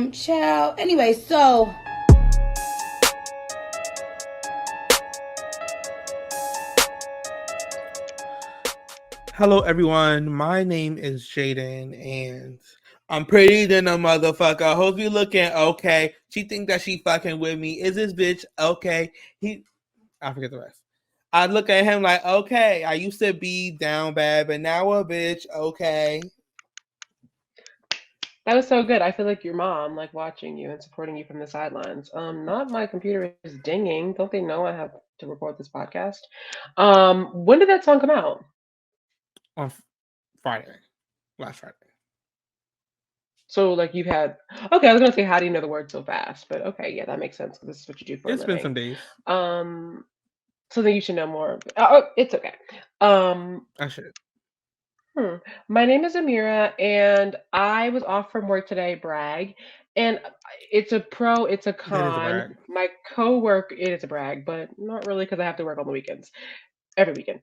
Child. Anyway, so Hello, everyone. My name is Jaden, and I'm pretty than a motherfucker. Hoes be looking okay. She think that she fucking with me. Is this bitch okay? I forget the rest. I look at him like, okay, I used to be down bad, but now a bitch, okay. That was so good. I feel like your mom, like watching you and supporting you from the sidelines. Not my computer is dinging. Don't they know I have to record this podcast? When did that song come out? On Friday, last Friday. So like you've had. Okay, I was gonna say how do you know the word so fast? But okay, yeah, that makes sense because this is what you do for a It's been living. some days. Um, so then you should know more. Oh, it's okay. Um, I should. Hmm. My name is Amira, and I was off from work today. Brag, and it's a pro, it's a That is a con. brag. My coworker, it is a brag, but not really because I have to work on the weekends, every weekend.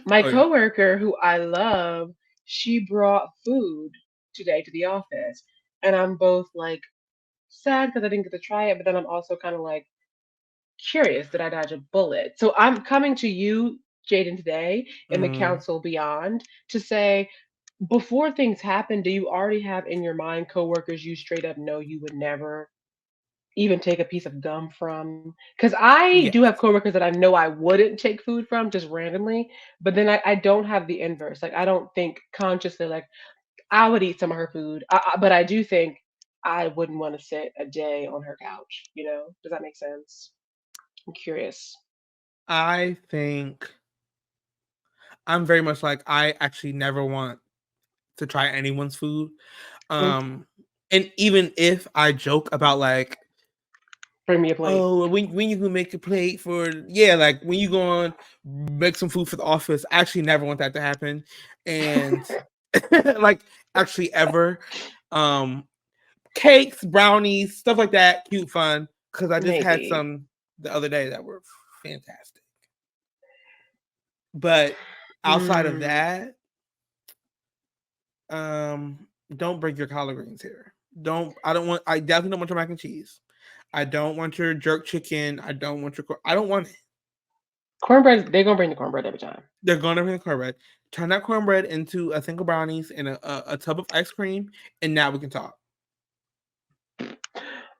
My Oh yeah. coworker, who I love, she brought food today to the office, and I'm both like sad because I didn't get to try it, but then I'm also kind of like curious, did I dodge a bullet? So I'm coming to you, Jaden, today in the Mm, council beyond to say, before things happen, do you already have in your mind coworkers you straight up know you would never even take a piece of gum from? Because I do have yes. coworkers that I know I wouldn't take food from just randomly, but then I don't have the inverse. Like I don't think consciously like I would eat some of her food, but I do think I wouldn't want to sit a day on her couch. You know, does that make sense? I'm curious. I think I'm very much like I actually never want to try anyone's food. Mm, Um, and even if I joke about like, bring me a plate. oh, when you can make a plate for yeah, like when you go on make some food for the office, I actually never want that to happen. And like actually ever. Um, cakes, brownies, stuff like that, cute fun. Because I just had Maybe. some the other day that were fantastic. But outside of Hmm. that, don't break your collard greens here. Don't I don't want I definitely don't want your mac and cheese. I don't want your jerk chicken. I don't want your I don't want it. Cornbread, they're gonna bring the cornbread every time. They're gonna bring the cornbread. Turn that cornbread into a thing of brownies and a tub of ice cream, and now we can talk.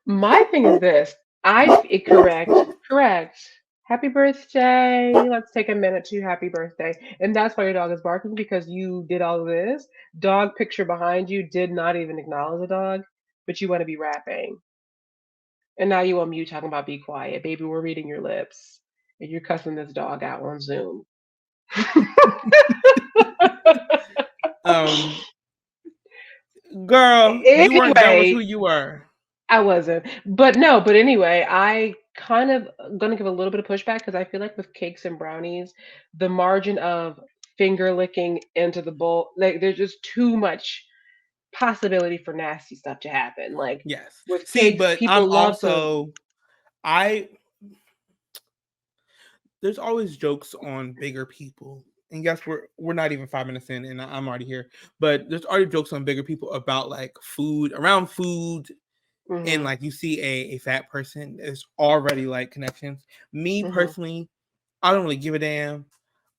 My thing is this. Correct, correct. Happy birthday. Let's take a minute to happy birthday. And that's why your dog is barking because you did all of this. Dog picture behind you did not even acknowledge the dog, but you want to be rapping. And now you on mute talking about be quiet. Baby, we're reading your lips. And you're cussing this dog out on Zoom. Um, girl, you weren't done with who Anyway, you were. I wasn't. But no, but anyway, I kind of gonna give a little bit of pushback because I feel like with cakes and brownies, the margin of finger licking into the bowl, like there's just too much possibility for nasty stuff to happen. Like Yes. with See, cakes, but I'm people love to. also I there's always jokes on bigger people. And yes, we're not even 5 minutes in, and I'm already here. But there's already jokes on bigger people about like food, around food, and Hmm. like you see a fat person, there's already like connections. Me Hmm. personally, I don't really give a damn.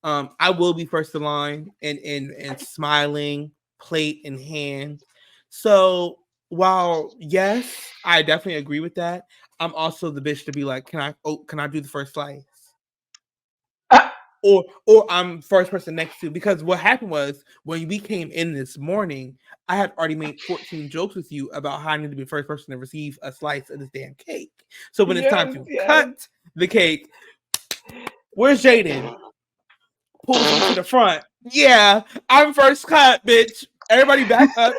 I will be first in line and smiling, plate in hand. So while yes, I definitely agree with that, I'm also the bitch to be like, can I do the first slice? Ah, Or I'm first person next to, because what happened was when we came in this morning, I had already made 14 jokes with you about how I need to be the first person to receive a slice of this damn cake. So when it's time yes, to yes. cut the cake, where's Jaden? Pulls me to the front. Yeah, I'm first cut, bitch. Everybody back up.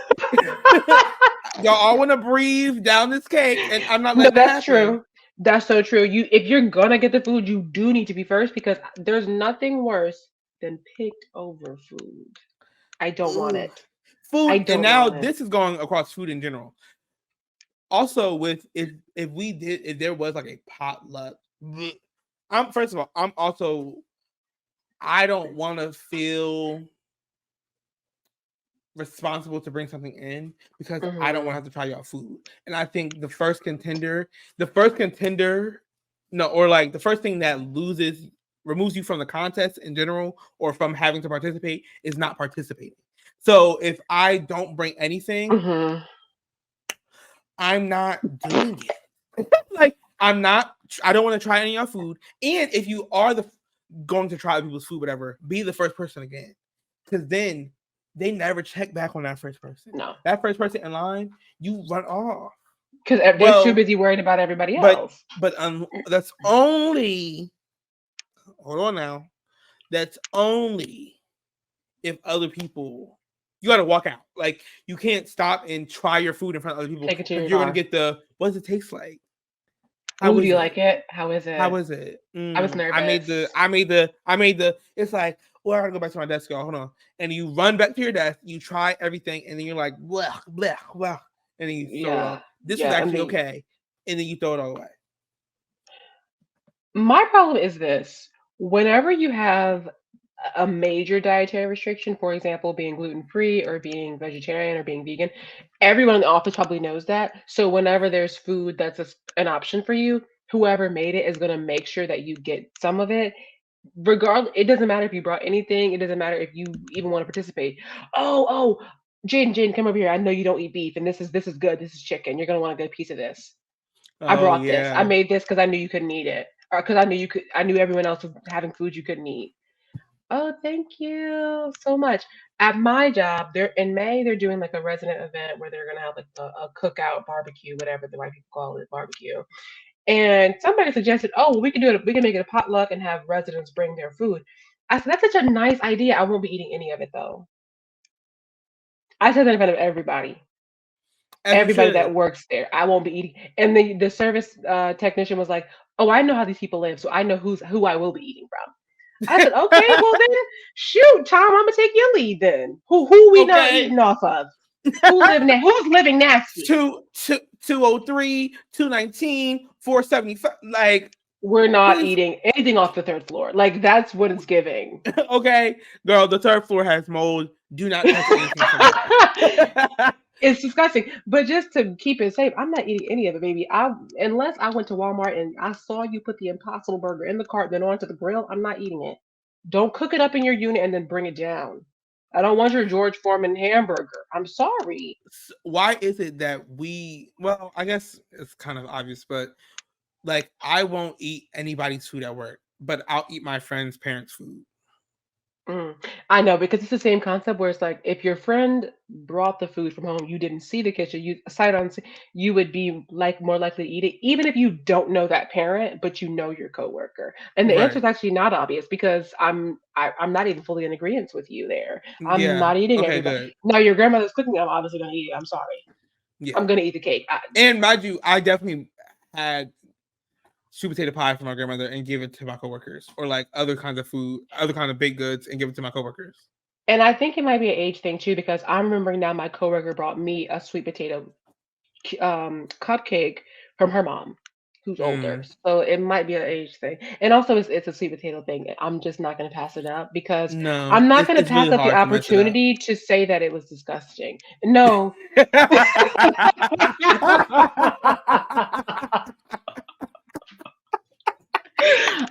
Y'all all want to breathe down this cake, and I'm not No, letting that that's happen. true. That's so true. You, if you're gonna get the food, you do need to be first because there's nothing worse than picked over food. I don't want Ugh. it. I Food, and don't now want it. this is going across food in general. Also, with if there was like a potluck, I'm first of all, I'm also I don't want to feel responsible to bring something in because I don't want to Mhm. have to try y'all food. And I think the first contender, no, or like the first thing that removes you from the contest in general or from having to participate is not participating. So if I don't bring anything, Mhm. I'm not doing it. Like I don't want to try any of your food. And if you are going to try people's food, whatever, be the first person again. Because then they never check back on that first person. No, That first person in line, you run off. because they're too Well, busy worried about everybody but else. that's only hold on now. That's only if other people you gotta walk out. Like you can't stop and try your food in front of other people Take it to because your you're gonna car. get the what does it taste like? How Ooh, do is you like it? it? How is How it? is it? I was I made nervous. the it's like, well, I gotta go back to my desk, y'all. Hold on. And you run back to your desk, you try everything, and then you're like, blah, blah, blah. And then you throw it Yeah, all. This was yeah. And actually then okay. And then you throw it all away. my problem is this: whenever you have a major dietary restriction, for example, being gluten free or being vegetarian or being vegan, everyone in the office probably knows that. So whenever there's food that's an option for you, whoever made it is going to make sure that you get some of it. Regardless, it doesn't matter if you brought anything. It doesn't matter if you even want to participate. Oh, Jaden, come over here. I know you don't eat beef, and this is good. This is chicken. You're gonna want to get a piece of this. I Oh brought this. I yeah. made this because I knew you couldn't eat it, or because I knew you could. I knew everyone else was having food you couldn't eat. Oh, thank you so much. At my job, they're in May. They're doing like a resident event where they're gonna have like a cookout barbecue, whatever the white people call it, barbecue. And somebody suggested, oh, well, we can do it. We can make it a potluck and have residents bring their food. I said, that's such a nice idea. I won't be eating any of it though. I said that in front of everybody, As you everybody that should. works there. I won't be eating. And the service technician was like, oh, I know how these people live, so I know who I will be eating from. I said, okay, well then, shoot, Tom, I'm gonna take your lead then. Who we not Okay. eating off of? Who's living nasty? 203, 219, 475. Like, We're not please. eating anything off the third floor. Like that's what it's giving. Okay, girl, the third floor has mold. Do not touch anything from there. It's disgusting. But just to keep it safe, I'm not eating any of it, baby. I unless I went to Walmart and I saw you put the Impossible Burger in the cart, then onto the grill. I'm not eating it. Don't cook it up in your unit and then bring it down. I don't want your George Foreman hamburger. I'm sorry. Why is it that well, I guess it's kind of obvious, but like I won't eat anybody's food at work, but I'll eat my friend's parents' food. Mm. I know because it's the same concept where it's like if your friend brought the food from home, you didn't see the kitchen, you sight on, you would be like more likely to eat it, even if you don't know that parent, but you know your coworker. And the answer Right. is actually not obvious because I'm not even fully in agreement with you there. I'm Yeah. not eating Okay, everybody. good. Now your grandmother's cooking, I'm obviously gonna eat it. I'm sorry. Yeah. I'm gonna eat the cake. And mind you, I definitely had sweet potato pie for my grandmother and give it to my coworkers, or like other kinds of food, other kind of baked goods, and give it to my coworkers. And I think it might be an age thing too because I'm remembering now my coworker brought me a sweet potato cupcake from her mom, who's older. Mm, So it might be an age thing, and also it's a sweet potato thing. I'm just not going to pass it up because no, I'm not going to it's really pass up the hard to mess it up. opportunity to say that it was disgusting. No.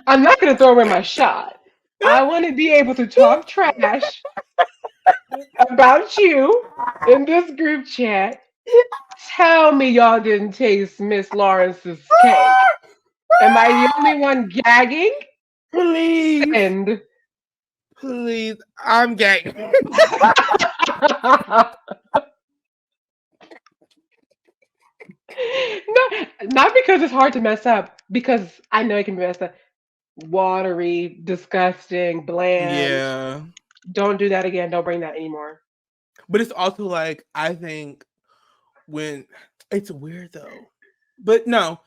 I'm not going to throw away my shot. I want to be able to talk trash about you in this group chat. Tell me y'all didn't taste Miss Lawrence's cake. Am I the only one gagging? Please, Send. please, I'm gay. No, not because it's hard to mess up, because I know it can be messed up. Watery, disgusting, bland. Yeah, Don't do that again. Don't bring that anymore. but it's also like I think when it's weird though, but no,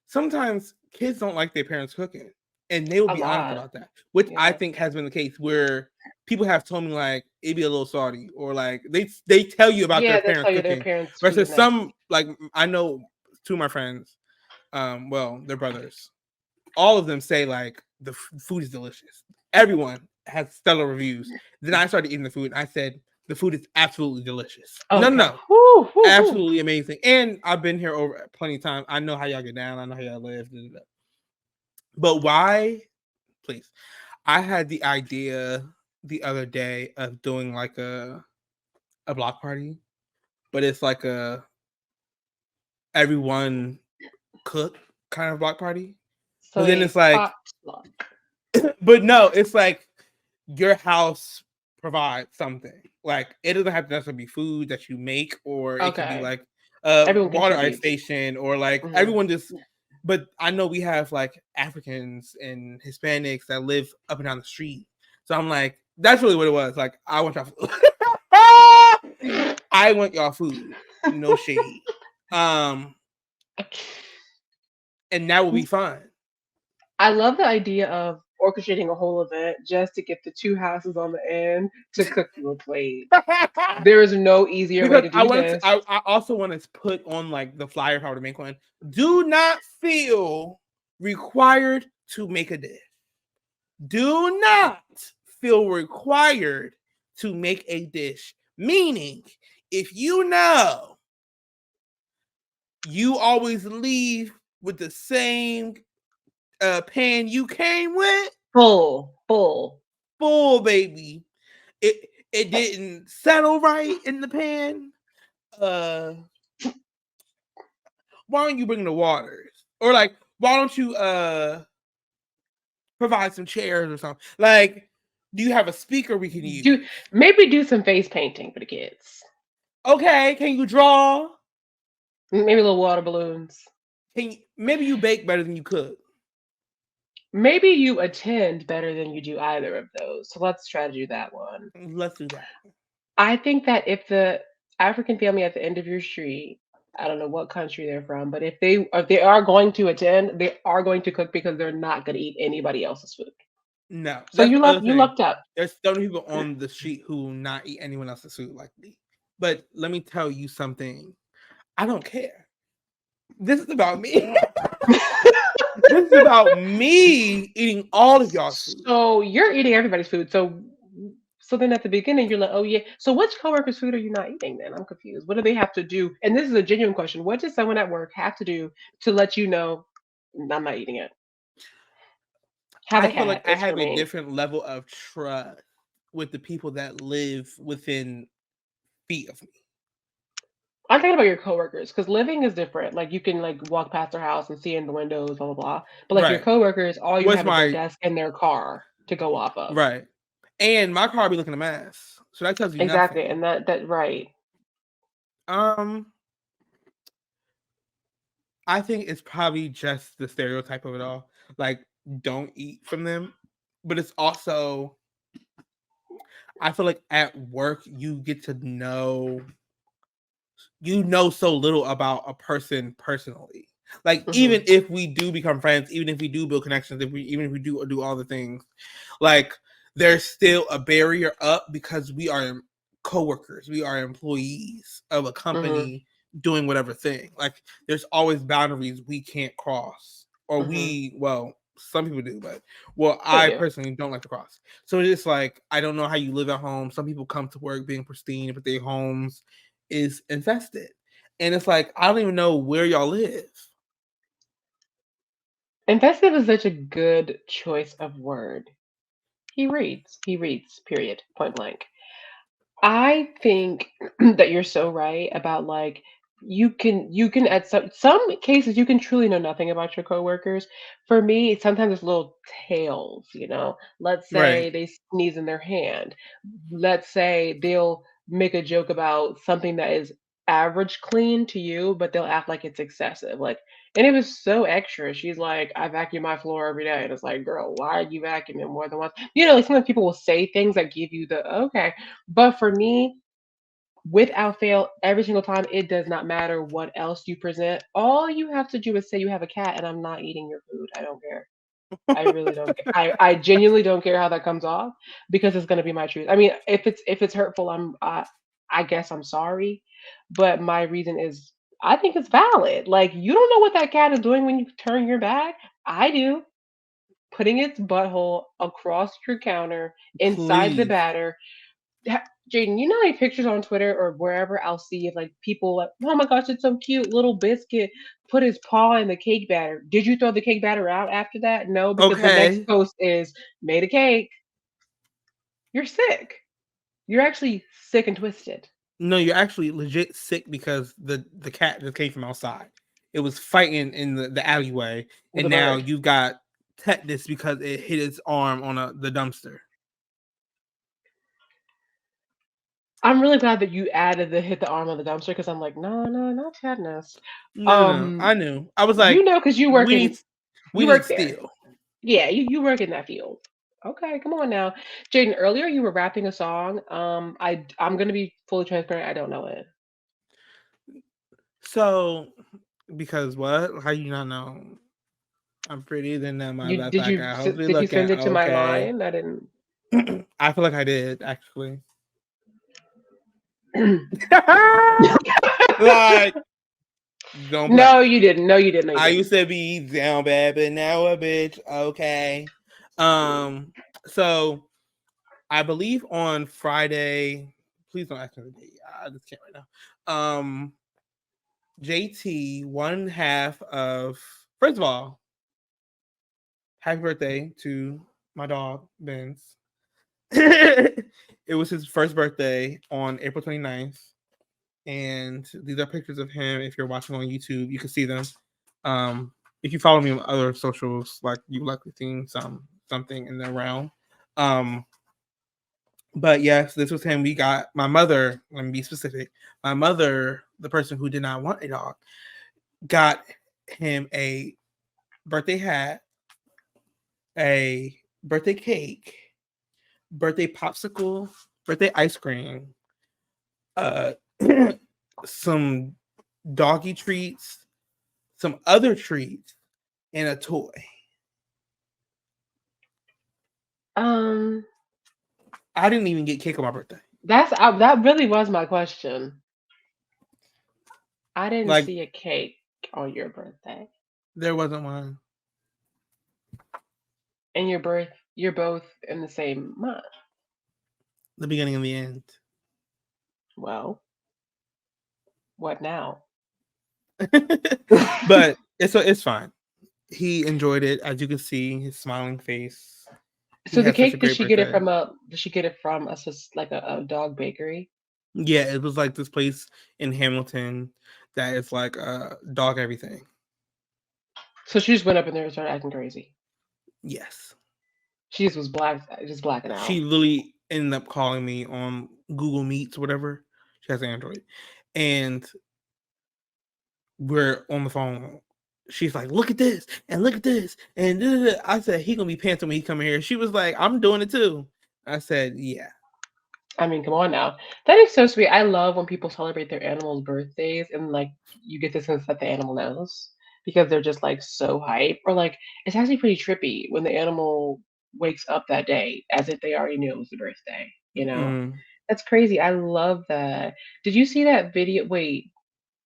sometimes kids don't like their parents cooking, and they will A be honest lot. about that, which I Yeah. think has been the case where people have told me like it'd be a little salty, or like they tell you about their Yeah, they'll parents tell you their cooking, parents' food is versus nasty. some like I know two of my friends, well, they're brothers. All of them say like the food is delicious. Everyone has stellar reviews. Then I started eating the food, and I said, The food is absolutely delicious. No, no, Okay. no. Whoo, whoo, whoo. Absolutely amazing. And I've been here over plenty of times. I know how y'all get down. I know how y'all live. Da, da, da. But why? Please. I had the idea the other day of doing like a block party, but it's like a everyone cook kind of block party. So But then a it's like, potluck. but no, it's like your house provides something. Like it doesn't have to necessarily be food that you make, or it could be Okay. like a Everyone water ice contributes. station, or like Hmm. everyone just. But I know we have like Africans and Hispanics that live up and down the street, so I'm like, that's really what it was. Like I want y'all food. I want y'all food. No shade. Um, and that will be fun. I love the idea of orchestrating a whole event just to get the two houses on the end to cook you a plate. There is no easier way Because to I do wanted to, this. I also want to put on like the flyer if I were to make one. Do not feel required to make a dish. Do not feel required to make a dish. Meaning, if you know you always leave with the same pan you came with, Full. full baby. It didn't settle right in the pan. Uh, why don't you bring the waters? Or like, why don't you provide some chairs or something? Like, do you have a speaker we can Do use? maybe do some face painting for the kids. Okay, can you draw? Maybe little water balloons. Maybe you bake better than you cook. Maybe you attend better than you do either of those. So let's try to do that one. Let's do that. I think that if the African family at the end of your street, I don't know what country they're from, but if they are going to attend, they are going to cook because they're not going to eat anybody else's food. No, So that's the other you thing. lucked up. There's so many people on the street who will not eat anyone else's food like me. But let me tell you something. I don't care. This is about me. This is about me eating all of y'all's food. So you're eating everybody's food. So then at the beginning you're like, oh yeah. So which coworker's food are you not eating then? I'm confused. What do they have to do? And this is a genuine question. What does someone at work have to do to let you know I'm not eating it? Have a I feel like cat. I It's for have a me. different level of trust with the people that live within feet of me. I'm thinking about your coworkers because living is different. Like you can like walk past their house and see in the windows, blah blah blah. But like your Right. coworkers, all you What's have is their my desk and their car to go off of. right? And my car be looking a mess. So that tells you Exactly, nothing. and that right. Um, I think it's probably just the stereotype of it all. Like, don't eat from them. But it's also I feel like at work you get to know so little about a person personally. Like Hmm. even if we do become friends, even if we do build connections, even if we do all the things, like there's still a barrier up because we are coworkers, we are employees of a Hmm. company doing whatever thing. Like there's always boundaries we can't cross, or Hmm. some people do, but They I do. personally don't like to cross. So it's like I don't know how you live at home. Some people come to work being pristine, but their homes is infested. And it's like, I don't even know where y'all live. Invested is such a good choice of word. He reads. He reads. Period. Point blank. I think that you're so right about like you can at some cases you can truly know nothing about your coworkers. For me, sometimes it's little tales, you know. Let's Right. say they sneeze in their hand. Let's say they'll make a joke about something that is average clean to you, but they'll act like it's excessive. Like, and it was so extra. She's like, I vacuum my floor every day. And it's like, girl, why are you vacuuming more than once? You know, like sometimes people will say things that give you the okay. But for me, without fail, every single time, it does not matter what else you present. All you have to do is say you have a cat and I'm not eating your food. I don't care. I really don't care. I genuinely don't care how that comes off because it's gonna be my truth. I mean, if it's hurtful, I guess I'm sorry, but my reason is I think it's valid. Like you don't know what that cat is doing when you turn your back. I do. Putting its butthole across your counter inside the Please. batter. Jaden, you know like pictures on Twitter or wherever I'll see of like people like, oh my gosh, it's so cute. Little biscuit put his paw in the cake batter. Did you throw the cake batter out after that? No, because the next Okay. post is made a cake. You're sick. You're actually sick and twisted. No, you're actually legit sick because the cat just came from outside. It was fighting in the alleyway, With and a now bird. you got tetanus because it hit its arm on the dumpster. I'm really glad that you added the hit the arm of the dumpster because I'm like, no, no, not tetanus. No. I knew. I was You like, know, because we need we you need work there. steel. Yeah, you work in that field. Okay, come on now, Jaden. Earlier you were rapping a song. I'm gonna be fully transparent. I don't know it. So because what? How you not know? I'm pretty than that You motherfucker. I hope we did you looking send it to my okay. line? I didn't. I feel like I did actually. Like don't No, play. you didn't. No, you didn't. No, you I didn't. used to be down bad, but now a bitch. Okay. Um. So I believe on Friday. Please don't ask me the date. I just can't right now. JT, one half of. First of all, happy birthday to my dog Benz. It was his first birthday on April 29th. And these are pictures of him. If you're watching on YouTube, you can see them. If you follow me on other socials, like you likely seen something in the realm. Um, but yes, this was him. We got my mother. Let me be specific. My mother, the person who did not want a dog, got him a birthday hat, a birthday cake, birthday popsicle, birthday ice cream, uh, some doggy treats, some other treats, and a toy. Um, I didn't even get cake on my birthday. that really was my question. I didn't Like see a cake on your birthday, there wasn't one. and you're both in the same month. The beginning and the end. Well, what now? But it's fine. He enjoyed it, as you can see, his smiling face. He So the had such a cake, great birthday. did she get it from a like a dog bakery? Yeah, it was like this place in Hamilton that is like dog everything. So she just went up in there and started acting crazy. Yes. She just was just blacking She out. literally ended up calling me on Google Meets, whatever. She has Android. And we're on the phone. She's like, look at this and look at this. And I said, he gonna be panting when he come here. She was like, I'm doing it too. I said, yeah. I mean, come on now. That is so sweet. I love when people celebrate their animals' birthdays and like you get the sense that the animal knows because they're just like so hype. Or like it's actually pretty trippy when the animal wakes up that day as if they already knew it was the birthday, you know? Mm. That's crazy. I love that. Did you see that video? Wait,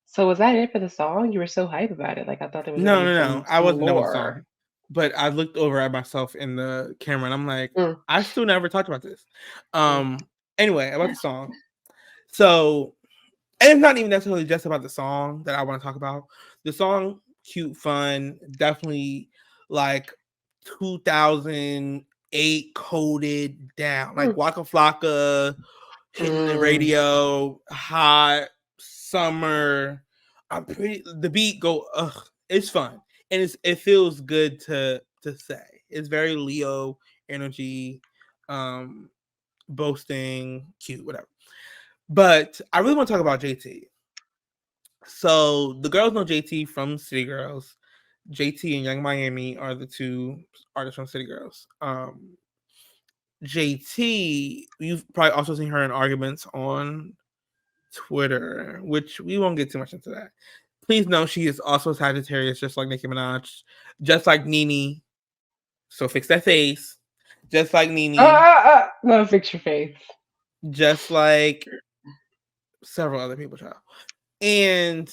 so was that it for the song? You were so hype about it. Like I thought there was gonna be No. I some wasn't done with the lore. song. But I looked over at myself in the camera and I'm like, Mm, I still never talked about this. mm, Anyway, about the song. So, and it's not even necessarily just about the song that I want to talk about. The song, cute, fun, definitely like 2008 coded down, like mm, Waka Flocka hitting the mm. radio, hot summer. I'm pretty. The beat go. Ugh, it's fun and it feels good to say. It's very Leo energy, um, boasting, cute, whatever. But I really want to talk about JT. So the girls know JT from City Girls. JT and Young Miami are the two artists from City Girls. JT, you've probably also seen her in arguments on Twitter, which we won't get too much into that. Please know she is also Sagittarius, just like Nicki Minaj, just like Nene. So fix that face, just like Nene, No, fix your face. just like several other people, child. And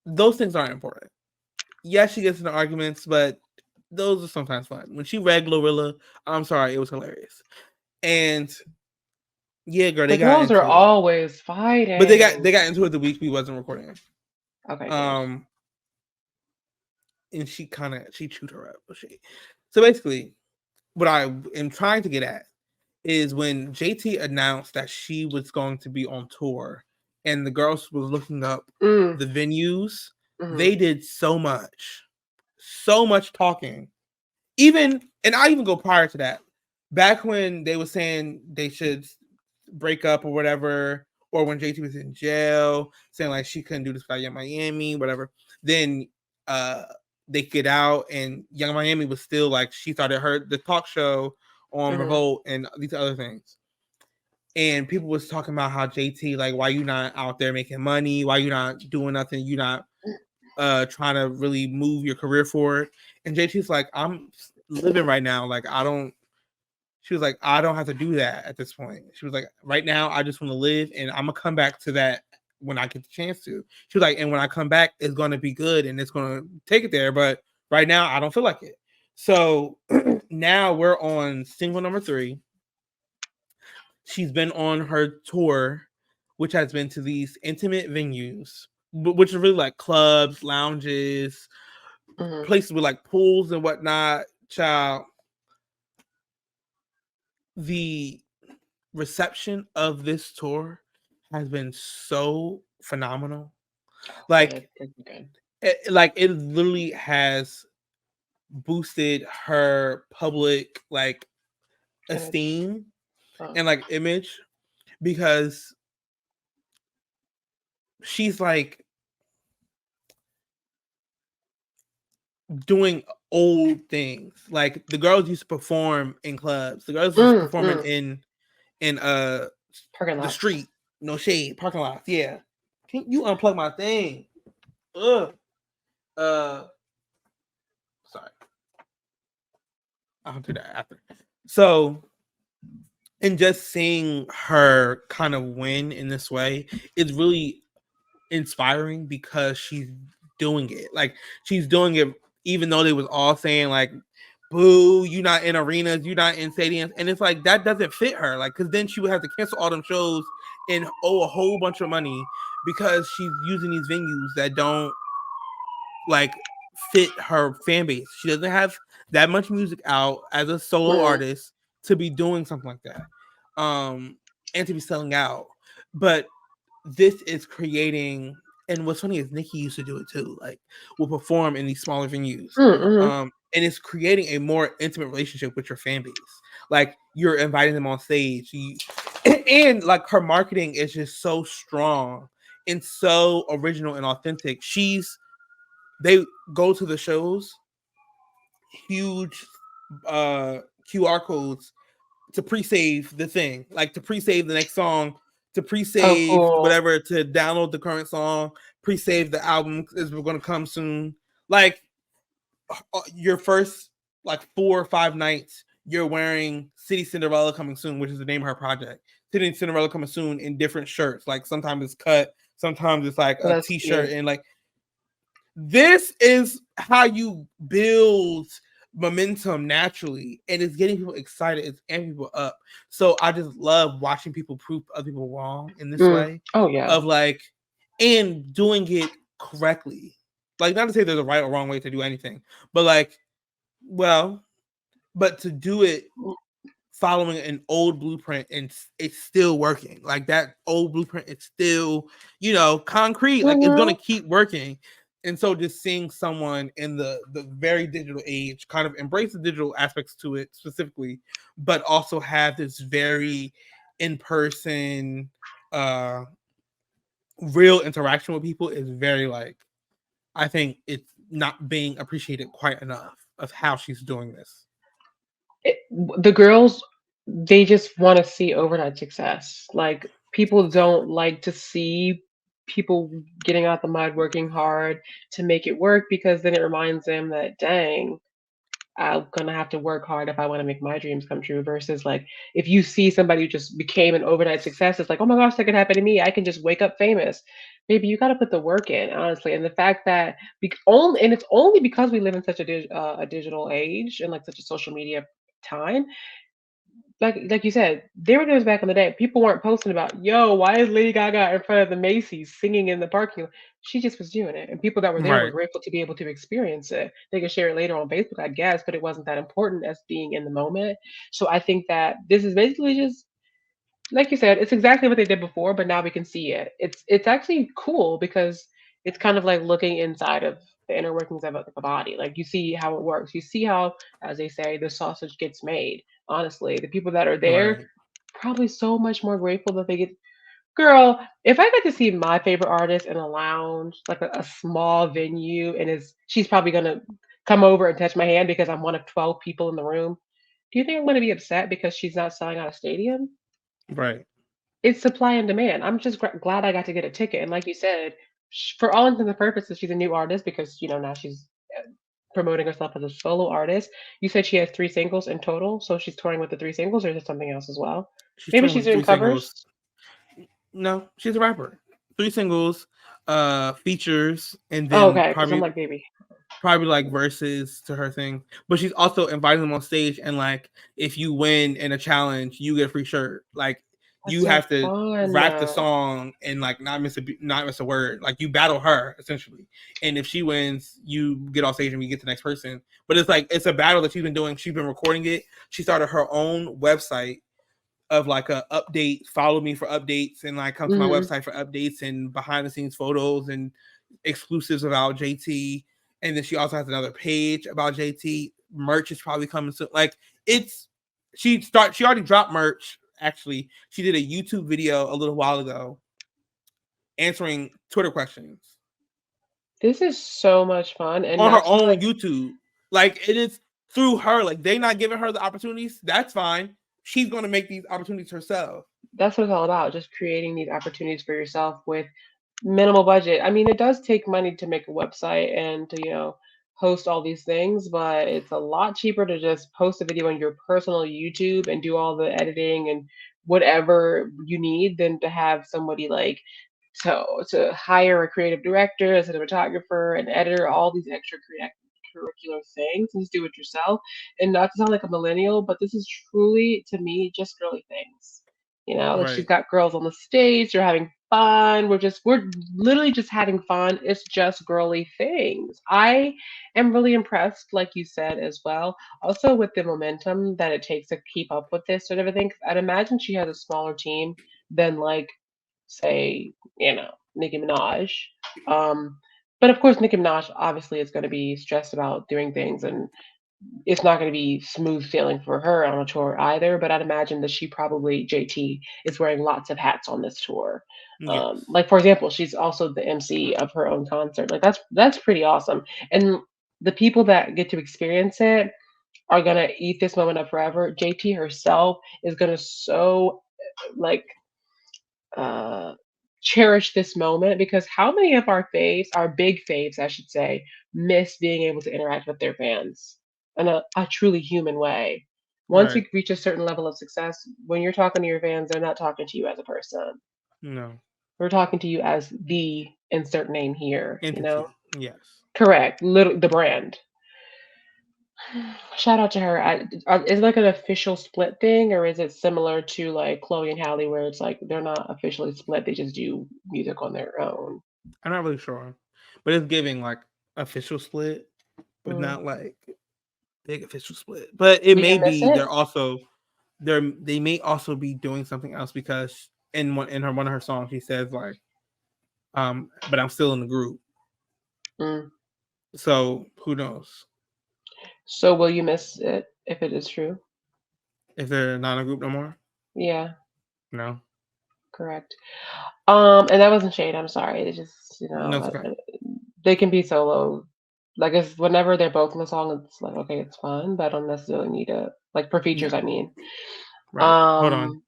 those things aren't important. Yes, she gets into arguments, but those are sometimes fun. When she read Glorilla, I'm sorry, it was hilarious. And yeah, girl, they The got girls are into it. always But they fighting. got into it the week we wasn't recording. Okay, good. Um, and she chewed her up. So basically, what I am trying to get at is when JT announced that she was going to be on tour, and the girls was looking up Mm, the venues. hmm They did so much talking. Even and I even go prior to that. Back when they were saying they should break up or whatever, or when JT was in jail, saying like she couldn't do this without Young Miami, whatever. Then uh they get out, and Young Miami was still like she started her the talk show on hmm Revolt and these other things. And people was talking about how JT, like, why you not out there making money? Why you not doing nothing? You not trying to really move your career forward? And JT's like, I'm living right now. Like, I don't. She was like, I don't have to do that at this point. She was like, right now, I just want to live, and I'm gonna come back to that when I get the chance to. She was like, and when I come back, it's gonna be good, and it's gonna take it there. But right now, I don't feel like it. So now we're on single number 3. She's been on her tour, which has been to these intimate venues, which are really like clubs, lounges, hmm places with like pools and whatnot. Child, the reception of this tour has been so phenomenal. Good, Like, good, good. it literally has boosted her public like Image. esteem Oh. and like image because she's like doing old things. Like the girls used to perform in clubs. The girls used to performing Mm. in Parking the lots. street, no shade, parking lots. Yeah. Can you unplug my thing? Ugh. Uh sorry. I'll do that after. So and just seeing her kind of win in this way is really inspiring because she's doing it. Like she's doing it even though they was all saying like, "Boo, you not in arenas, you not in stadiums," and it's like that doesn't fit her. Like, because then she would have to cancel all them shows and owe a whole bunch of money because she's using these venues that don't like fit her fan base. She doesn't have that much music out as a solo Mm. artist to be doing something like that. And to be selling out. But this is creating, and what's funny is Nikki used to do it too, like will perform in these smaller venues. Mm-hmm. And it's creating a more intimate relationship with your fan base. Like you're inviting them on stage. And like her marketing is just so strong and so original and authentic. They go to the shows, huge QR codes to pre-save the thing, like to pre-save the next song, to Oh, pre-save cool. whatever, to download the current song, pre-save the album is going to come soon. Like your first like 4 or 5 nights, you're wearing City Cinderella coming soon, which is the name of her project. City Cinderella coming soon in different shirts. Like sometimes it's cut, sometimes it's like Oh, a that's t-shirt, cute. and like this is how you build momentum naturally, and it's getting people excited, it's amping people up. So I just love watching people prove other people wrong in this Mm. way Oh, yeah. of like and doing it correctly. Like not to say there's a right or wrong way to do anything, but like well, but to do it following an old blueprint and it's still working. Like that old blueprint is still, concrete. Like it's Mm-hmm. gonna keep working. And so just seeing someone in the very digital age kind of embrace the digital aspects to it specifically, but also have this very in-person real interaction with people is very like I think it's not being appreciated quite enough of how she's doing this. The girls, they just want to see overnight success. Like people don't like to see people getting out the mud, working hard to make it work because then it reminds them that, dang, I'm gonna have to work hard if I want to make my dreams come true. Versus like if you see somebody who just became an overnight success, it's like, oh my gosh, that could happen to me. I can just wake up famous. Maybe you got to put the work in, honestly. And the fact that only and it's only because we live in such a digital age and like such a social media time, like you said, there were those back in the day. People weren't posting about, yo, why is Lady Gaga in front of the Macy's singing in the parking lot? She just was doing it, and people that were there were Right, grateful to be able to experience it. They could share it later on Facebook, I guess, but it wasn't that important as being in the moment. So I think that this is basically just like you said, it's exactly what they did before, but now we can see it. It's actually cool because it's kind of like looking inside of the inner workings of the body. Like you see how it works. You see how, as they say, the sausage gets made. Honestly, the people that are there right, probably so much more grateful that they get. Girl, if I got to see my favorite artist in a lounge, like a small venue, and is she's probably gonna come over and touch my hand because I'm one of 12 people in the room. Do you think I'm gonna be upset because she's not selling out a stadium? right. It's supply and demand. I'm just glad I got to get a ticket. And like you said, for all intents and purposes, she's a new artist because now she's promoting herself as a solo artist. You said she has three singles in total, so she's touring with the three singles, or is it something else as well? She's Maybe touring she's with doing three singles. covers. No, she's a rapper. Three singles, features, and Oh, then okay, because I'm probably like, baby, probably like verses to her thing. But she's also inviting them on stage, and like if you win in a challenge, you get a free shirt. Like that's you so have to fun. rap the song and like not miss a word. Like you battle her essentially, and if she wins, you get off stage and we get the next person. But it's like it's a battle that she's been doing. She's been recording it. She started her own website of like a update, follow me for updates, and like come to my Hmm. website for updates and behind the scenes photos and exclusives about JT. And then she also has another page about JT. Merch is probably coming soon. Like it's she already dropped merch. Actually, she did a YouTube video a little while ago answering Twitter questions This is so much fun, and on her that's own what YouTube. Like it is through her. Like they not giving her the opportunities. That's fine. She's gonna make these opportunities herself. that's what it's all about. Just creating these opportunities for yourself with minimal budget. I mean, it does take money to make a website and to, host all these things, but it's a lot cheaper to just post a video on your personal YouTube and do all the editing and whatever you need than to have somebody like to hire a creative director, a cinematographer, an editor, all these curricular things, and just do it yourself. And not to sound like a millennial, but this is truly to me just girly things. Like she's Right. got girls on the stage, they're having fun. We're literally just having fun. It's just girly things. I am really impressed, like you said as well. Also with the momentum that it takes to keep up with this sort of a thing. 'Cause I'd imagine she has a smaller team than like say, Nicki Minaj. Um, but of course, Nicki Minaj obviously is going to be stressed about doing things, and it's not going to be smooth sailing for her on a tour either. But I'd imagine that she probably JT is wearing lots of hats on this tour. Yes. Like for example, she's also the MC of her own concert. Like that's pretty awesome, and the people that get to experience it are gonna eat this moment up forever. JT herself is gonna so like uh, cherish this moment because how many of our faves, our big faves, I should say, miss being able to interact with their fans in a truly human way? Once you Right. reach a certain level of success, when you're talking to your fans, they're not talking to you as a person. No. They're talking to you as the insert name here. Entity. Yes. Correct. Little the brand. Shout out to her. Is it like an official split thing, or is it similar to like Chloe and Halle, where it's like they're not officially split; they just do music on their own? I'm not really sure. But it's giving like official split, but Mm. not like big official split. But it Do you may miss be it? they may also be doing something else because one of her songs she says like but I'm still in the group. Mm. So who knows So will you miss it if it is true? if they're not in a group no more? Yeah, No. correct. And that wasn't shade. I'm sorry. It's just No, it's okay. they can be solo. Like it's whenever they're both in the song, it's like okay, it's fun, but I don't necessarily need it. Like for features, Yeah. I mean. Right. Hold on.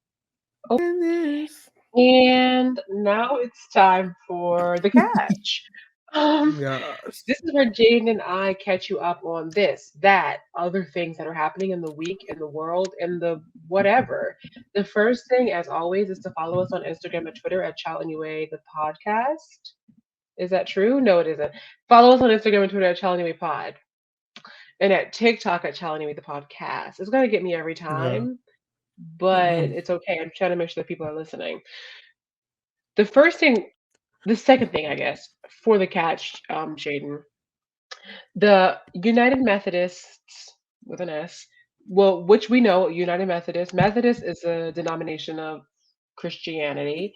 Um, And this. And now it's time for the catch. Um, Yes. this is where Jaden and I catch you up on this, that, other things that are happening in the week, in the world, in the whatever. The first thing, as always, is to follow us on Instagram and Twitter at Chalanue the podcast. Is that true? No, it isn't. Follow us on Instagram and Twitter at Chalanue Pod and at TikTok at Chalanue the podcast. It's gonna get me every Yeah. time. but Mm-mm. it's okay. I'm trying to make sure that people are listening. The first thing, the second thing, I guess, for the catch, Jaden, the United Methodists with an S, well, which we know, United Methodist. Methodist is a denomination of Christianity.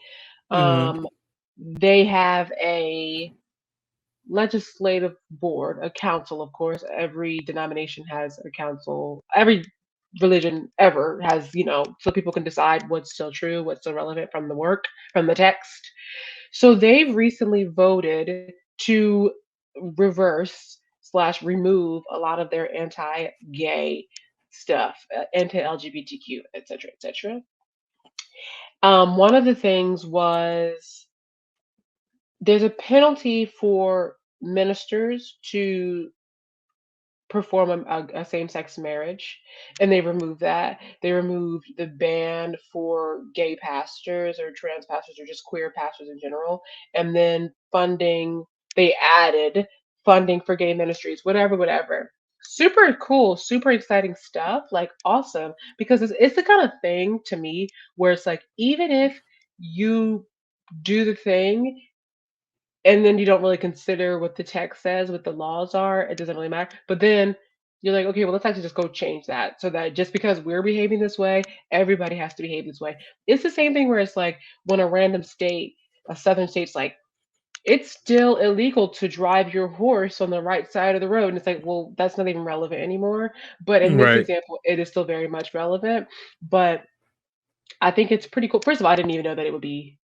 Mm-hmm. Um, they have a legislative board, a council, of course. Every denomination has a council. Every religion ever has, so people can decide what's still true, what's still relevant from the work, from the text. So they've recently voted to reverse slash remove a lot of their anti-gay stuff, anti-LGBTQ, etc., etc. One of the things was there's a penalty for ministers to perform a same-sex marriage, and they removed that. They removed the ban for gay pastors or trans pastors or just queer pastors in general, and then funding. They added funding for gay ministries, whatever, whatever. Super cool, super exciting stuff. Like awesome, because it's the kind of thing to me where it's like even if you do the thing and then you don't really consider what the text says, what the laws are. It doesn't really matter. But then you're like, okay, well, let's actually just go change that so that just because we're behaving this way, everybody has to behave this way. It's the same thing where it's like when a random state, a southern state's like, it's still illegal to drive your horse on the right side of the road. And it's like, well, that's not even relevant anymore. But in this Right. example, it is still very much relevant. But I think it's pretty cool. First of all, I didn't even know that it would be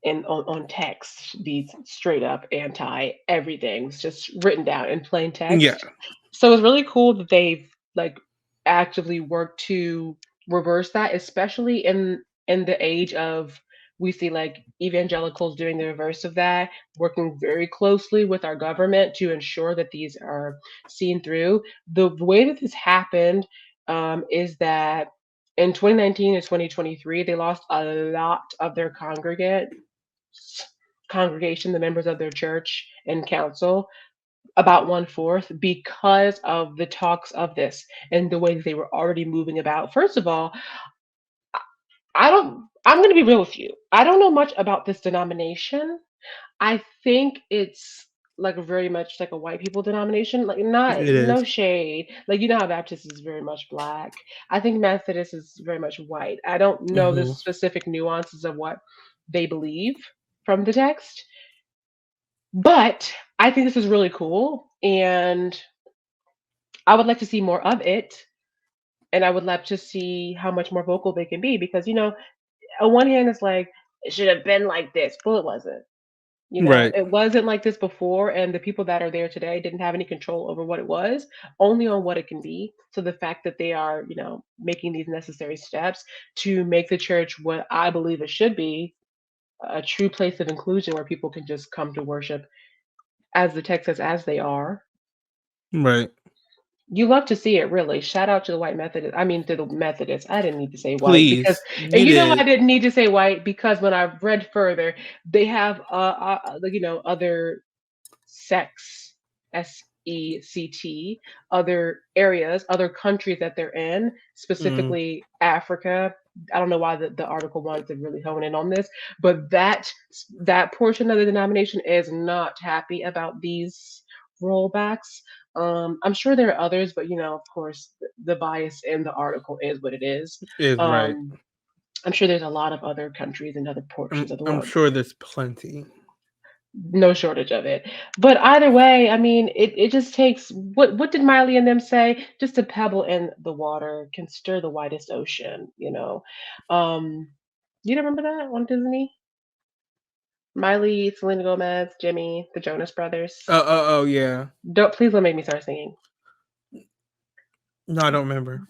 and on text, these straight up anti everything. It's just written down in plain Yeah. text. So it's really cool that they've like actively worked to reverse that, especially in the age of we see like evangelicals doing the reverse of that, working very closely with our government to ensure that these are seen through. The way that this happened is that in 2019 and 2023, they lost a lot of their congregation, the members of their church and council, about one fourth because of the talks of this and the way that they were already moving about. First of all, I'm going to be real with you. I don't know much about this denomination. I think it's like very much like a white people denomination. Like not It no is. shade. Like you know how Baptist is very much black. I think Methodist is very much white. I don't know the Mm-hmm. specific nuances of what they believe from the text, but I think this is really cool and I would like to see more of it. And I would love to see how much more vocal they can be because, on one hand, it's like, it should have been like this. Well, it wasn't. Right. It wasn't like this before, and the people that are there today didn't have any control over what it was, only on what it can be. So the fact that they are, making these necessary steps to make the church what I believe it should be, a true place of inclusion where people can just come to worship as the text says, as they are. Right. You love to see it, really. Shout out to the white Methodist. I mean, to the Methodists. I didn't need to say white because, Please. and You you know, I did. didn't need to say white because when I read further, they have, like, other sects, SECT, other areas, other countries that they're in, Mm. specifically Africa. I don't know why the article wanted to really hone in on this, but that portion of the denomination is not happy about these rollbacks. I'm sure there are others, but of course, the bias in the article is what it is. Is right. Um, I'm sure there's a lot of other countries and other portions of the I'm world, sure there's plenty. no shortage of it. But either way, I mean, it just takes what did Miley and them say? Just a pebble in the water can stir the widest ocean. Um, you remember that on Disney? Miley, Selena Gomez, Jimmy, the Jonas Brothers. Oh yeah. Don't please don't make me start singing. No, I don't remember.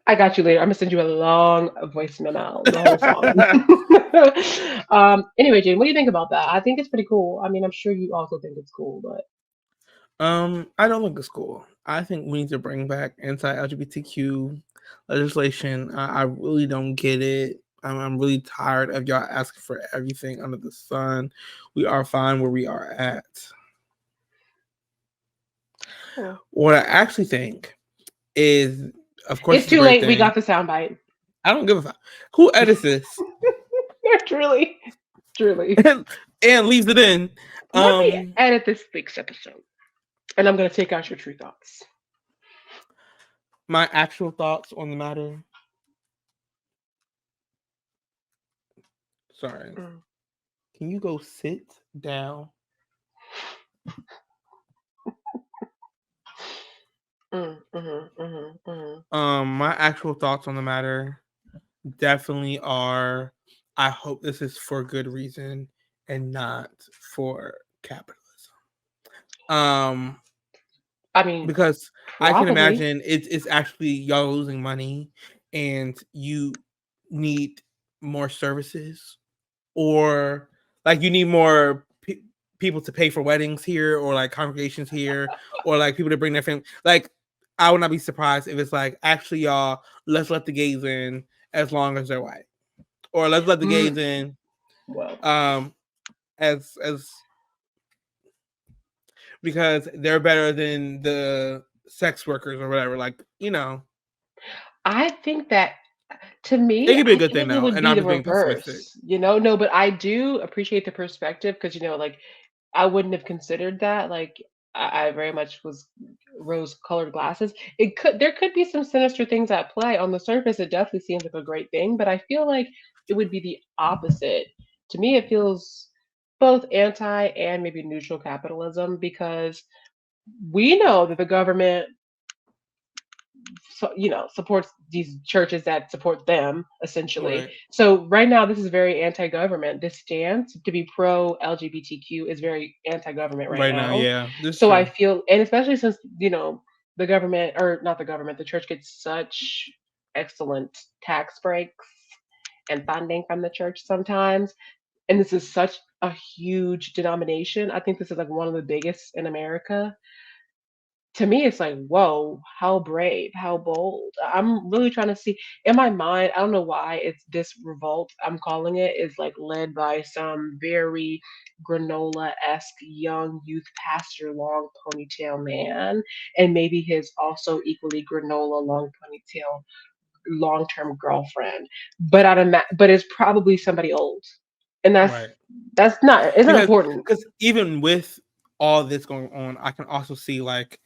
I got you later. I'm gonna send you a long voice memo, the whole song. Anyway, Jane, what do you think about that? I think it's pretty cool. I mean, I'm sure you also think it's cool, but I don't think it's cool. I think we need to bring back anti-LGBTQ legislation. I really don't get it. I'm really tired of y'all asking for everything under the sun. We are fine where we are at. hmm. What I actually think is, of course, It's it's a too great late. We thing. got the soundbite. I don't give a fuck. Who edits this Truly, truly. and, and leaves it in? Let me Um, edit this week's episode, and I'm gonna take out your true thoughts. my actual thoughts on the matter. Sorry. Mm, Can you go sit down? mm. My actual thoughts on the matter definitely are, I hope this is for good reason and not for capitalism. Um, I mean, because I can probably. imagine it's actually y'all losing money and you need more services, or like you need more people to pay for weddings here, or like congregations here, or like people to bring their family. Like, I would not be surprised if it's like, actually, y'all, let's let the gays in as long as they're white, or let's let the gays Mm, in well, um as because they're better than the sex workers or whatever. Like, I think that to it me, could be a I good thing think it though, would and be I'm the just being pessimistic. reverse. No, but I do appreciate the perspective because like I wouldn't have considered that. Like I very much was rose-colored glasses. There could be some sinister things at play. On the surface, it definitely seems like a great thing, but I feel like it would be the opposite. To me, it feels both anti and maybe neutral capitalism because we know that the government supports these churches that support them essentially. Right, So right now this is very anti-government. This stance to be pro LGBTQ is very anti-government right right now, now. yeah, this is So I true. feel, and especially since the government, or not the government, the church gets such excellent tax breaks and funding from the church sometimes, and this is such a huge denomination. I think this is like one of the biggest in America. To me it's like, whoa, how brave, how bold. I'm really trying to see in my mind. I don't know why it's this revolt, I'm calling it, is like led by some very granola-esque young youth pastor, long ponytail man, and maybe his also equally granola long ponytail long-term girlfriend. But it's probably somebody old, and Right. that's not, it's not because important. because even with all this going on, I can also see like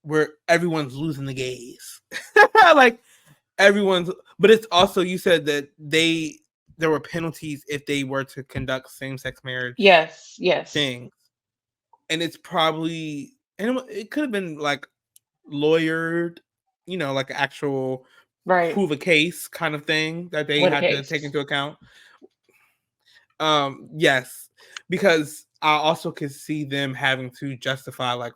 where everyone's losing the gays. Like, everyone's, but it's also, you said that there were penalties if they were to conduct same sex marriage Yes, yes. things, and it's probably, and it could have been like lawyered, like actual Right. prove a case kind of thing that they Win a had to take case. into account. Yes, because I also could see them having to justify, like,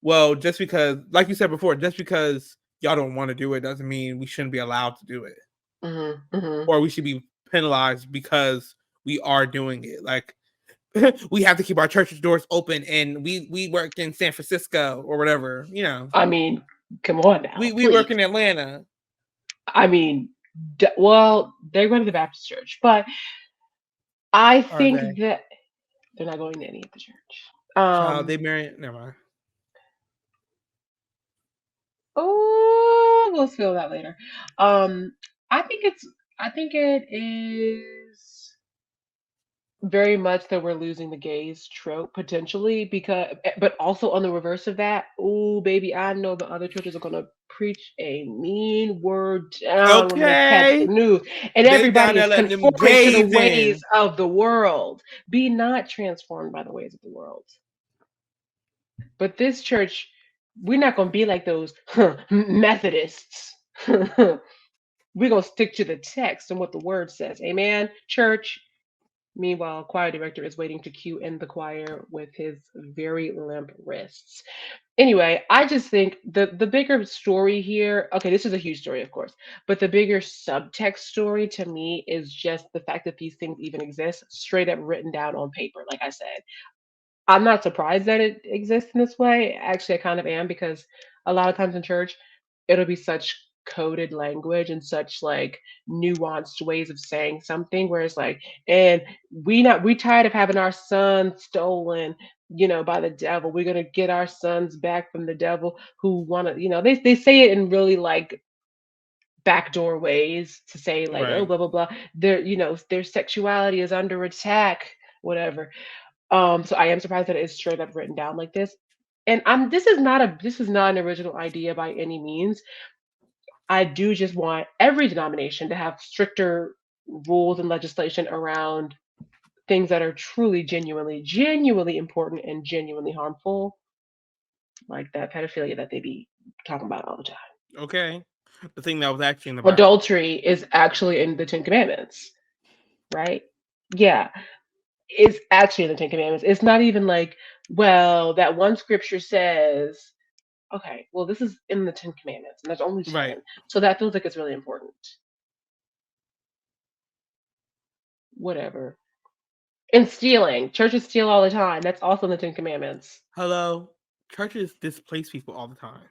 well, just because, like you said before, just because y'all don't want to do it doesn't mean we shouldn't be allowed to do it, Hmm. or we should be penalized because we are doing it. Like, we have to keep our church doors open, and we work in San Francisco or whatever. I mean, come on now, We work please. in Atlanta. I mean, well, they're going to the Baptist church, but I Are think they? that they're not going to any of the church. Child, they Um, marry. Never mind. oh, we'll feel that later. Um, I think it's, I think it is very much that we're losing the gays trope potentially because, but also on the reverse of that, oh baby, I know the other churches are gonna preach a mean word down when they catch the Okay, news, and they down everybody there is letting them conforming to the gays ways in. of the world. Be not transformed by the ways of the world. But this church, we're not gonna be like those Methodists. We're gonna stick to the text and what the word says. Amen, church. Meanwhile, choir director is waiting to cue in the choir with his very limp wrists. Anyway, I just think the bigger story here, okay, this is a huge story, of course, but the bigger subtext story to me is just the fact that these things even exist, straight up written down on paper. Like I said, I'm not surprised that it exists in this way. Actually, I kind of am because a lot of times in church, it'll be such coded language and such like nuanced ways of saying something where it's like, and we tired of having our sons stolen, by the devil. We're gonna get our sons back from the devil who wanna, they say it in really like backdoor ways to say like, oh, Right. blah blah blah. Their sexuality is under attack, whatever. So I am surprised that it is straight up written down like this. And this is not an original idea by any means. I do just want every denomination to have stricter rules and legislation around things that are truly genuinely important and genuinely harmful, like that pedophilia that they be talking about all the time. Okay. The thing that was actually in the Bible. Adultery is actually in the Ten Commandments, right? Yeah, it's actually in the Ten Commandments. It's not even like, well, that one scripture says, okay, well, this is in the Ten Commandments, and there's only Right. 10. So that feels like it's really important. Whatever. And stealing. Churches steal all the time. That's also in the Ten Commandments. Hello. Churches displace people all the time.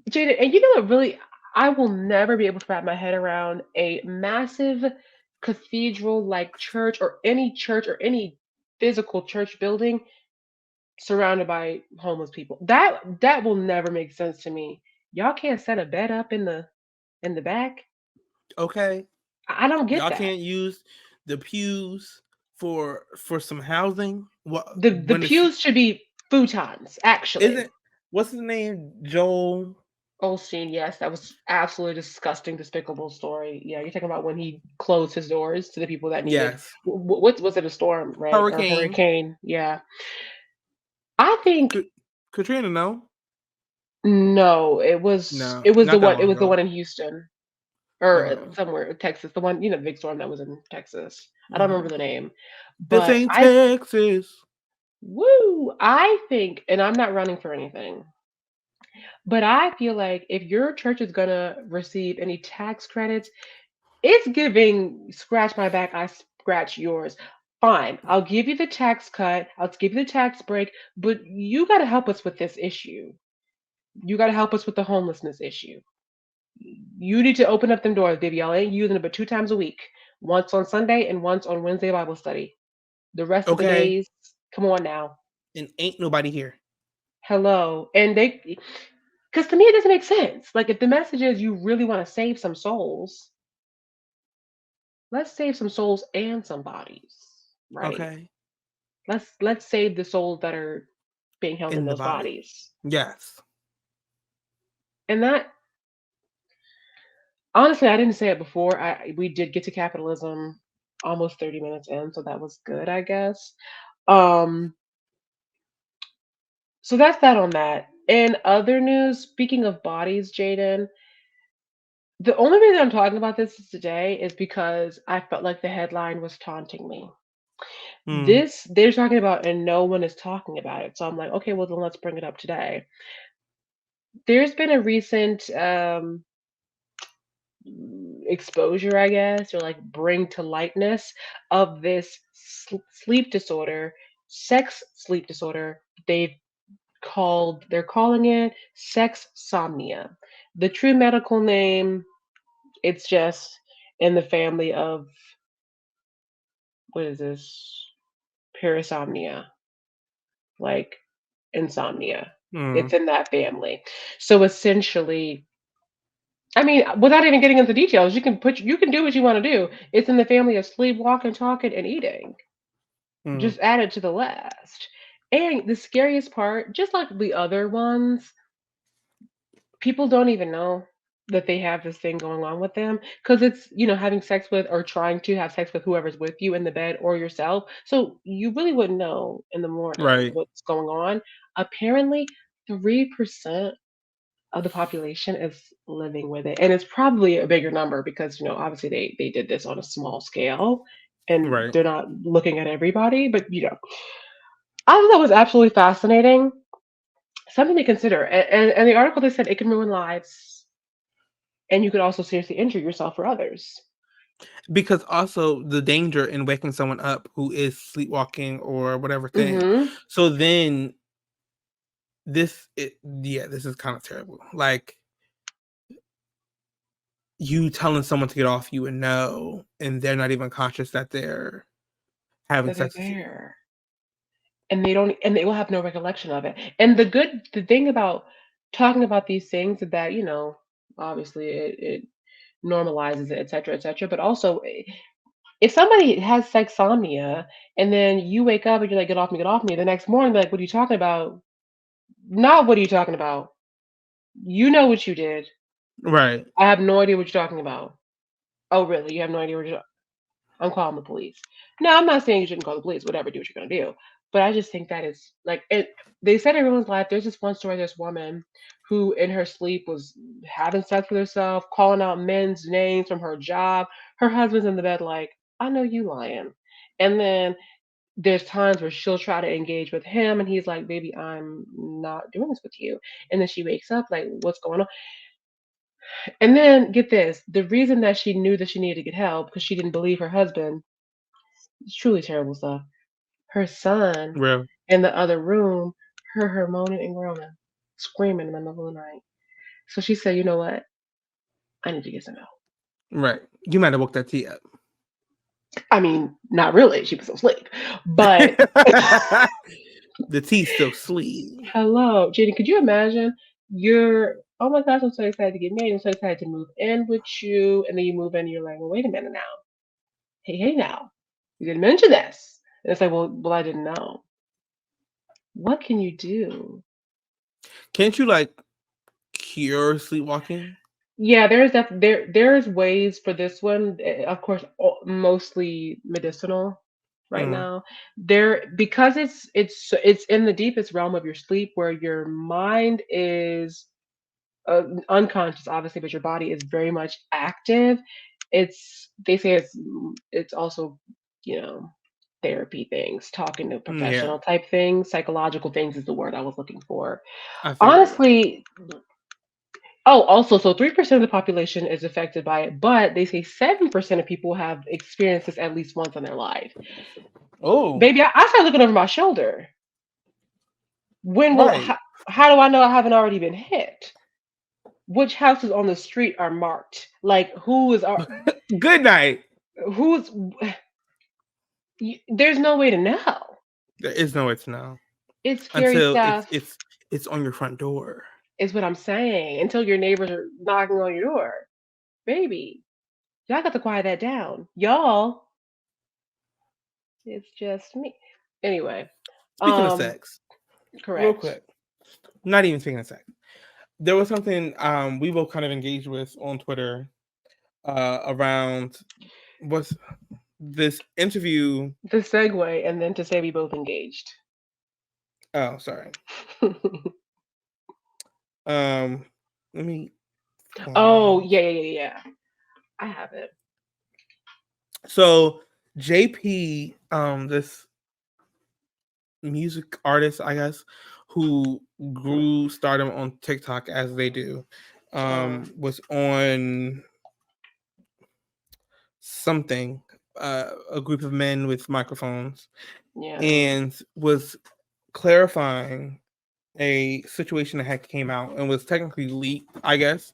Jada, and you know what really, I will never be able to wrap my head around a massive cathedral like church or any physical church building surrounded by homeless people. That will never make sense to me. Y'all can't set a bed up in the back. Okay. I don't get Y'all that. can't use the pews for some housing. What The when it's pews should be futons, actually. isn't what's his name? Joel. Osteen, yes, that was absolutely disgusting, despicable story. Yeah, you're talking about when he closed his doors to the people that needed. Yes. What was it? A storm, right? Or Hurricane. hurricane? Yeah. I think Katrina, no? no. No, It was the not that one. It long was the ago. one in Houston or Okay. somewhere Texas. The one, the big storm that was in Texas. I don't remember Mhm. the name, This but ain't Texas. I think, and I'm not running for anything, but I feel like if your church is gonna receive any tax credits, it's giving scratch my back, I scratch yours. Fine, I'll give you the tax cut, I'll give you the tax break, but you got to help us with this issue. You got to help us with the homelessness issue. You need to open up them doors, baby. Y'all ain't using it but 2 times a week, once on Sunday and once on Wednesday Bible study. The rest of the Okay. days, come on now. And ain't nobody here. Hello. And because to me, it doesn't make sense. Like, if the message is you really want to save some souls, let's save some souls and some bodies, right? Okay. Let's save the souls that are being held in In the those body. bodies. Yes. And that honestly, I didn't say it before. I We did get to capitalism almost 30 minutes in, so that was good, I guess. Um, so that's that on that. In other news, speaking of bodies, Jaden, the only reason I'm talking about this today is because I felt like the headline was taunting me. Hmm. This they're talking about and no one is talking about it. So I'm like, okay, well then let's bring it up today. There's been a recent exposure, I guess, or like bring to lightness of this sleep disorder, sex sleep disorder. They're calling it sex somnia. The true medical name, it's just in the family of, what is this? Parasomnia, like insomnia. Hmm. It's in that family. So essentially, I mean, without even getting into details, you can do what you want to do. It's in the family of sleepwalking, talking, and eating. Hmm. Just add it to the list. And the scariest part, just like the other ones, people don't even know that they have this thing going on with them because it's, having sex with or trying to have sex with whoever's with you in the bed or yourself. So you really wouldn't know in the morning Right. what's going on. Apparently, 3% of the population is living with it. And it's probably a bigger number because, obviously they did this on a small scale and Right. they're not looking at everybody, but I thought that was absolutely fascinating. Something to consider. And the article they said it can ruin lives and you could also seriously injure yourself or others. Because also the danger in waking someone up who is sleepwalking or whatever thing. Mm-hmm. So then this is kind of terrible. Like you telling someone to get off you and know, and they're not even conscious that they're having that they're sex with you. there. And they don't, and they will have no recollection of it. And the thing about talking about these things is that, obviously it normalizes it, et cetera, et cetera. But also, if somebody has sexsomnia and then you wake up and you're like, get off me, the next morning, they're like, what are you talking about? Not what are you talking about? You know what you did. Right. I have no idea what you're talking about. Oh, really? You have no idea what you're. I'm calling the police. No, I'm not saying you shouldn't call the police. Whatever, do what you're gonna do. But I just think that is like it. They said everyone's life. There's this one story. This woman who, in her sleep, was having sex with herself, calling out men's names from her job. Her husband's in the bed, like, I know you lying. And then there's times where she'll try to engage with him, and he's like, baby, I'm not doing this with you. And then she wakes up, like, what's going on? And then get this: the reason that she knew that she needed to get help because she didn't believe her husband. It's truly terrible stuff. Her son Real. in the other room heard her moaning and groaning, screaming in the middle of the night. So she said, you know what? I need to get some help. Right. You might have woke that tea up. I mean, not really. She was asleep. But The tea's still sweet. hello, Jenny, could you imagine? You're, oh my gosh, I'm so excited to get married. I'm so excited to move in with you. And then you move in and you're like, well, wait a minute now. Hey now. You didn't mention this. And it's like, well, I didn't know. What can you do? Can't you like cure sleepwalking? Yeah, there's ways for this one. Of course, mostly medicinal right Mm, now. There because it's in the deepest realm of your sleep where your mind is unconscious, obviously, but your body is very much active. They say it's also you know therapy things, talking to yeah, professional type things, psychological things is the word I was looking for. I figured. Honestly, oh, also, so 3% of the population is affected by it, but they say 7% of people have experienced this at least once in their life. Oh, Baby, I started looking over my shoulder. When will, right. how do I know I haven't already been hit? Which houses on the street are marked? Like, Good night. who's, there's no way to know. There is no way to know It's scary until stuff, it's on your front door. is what I'm saying, until your neighbors are knocking on your door. Baby, y'all got to quiet that down. Y'all, it's just me. Anyway, Speaking of um, sex, real correct. quick. Not even speaking of sex. There was something we both kind of engaged with on Twitter around what's this interview. The segue, and then to say we both engaged. Oh, sorry. Um, let me Oh, find. yeah, yeah, yeah, yeah. I have it. So JP, this music artist, I guess, who grew stardom on TikTok as they do, Oh, was on something, a group of men with microphones, yeah, and was clarifying a situation that had came out and was technically leaked, I guess.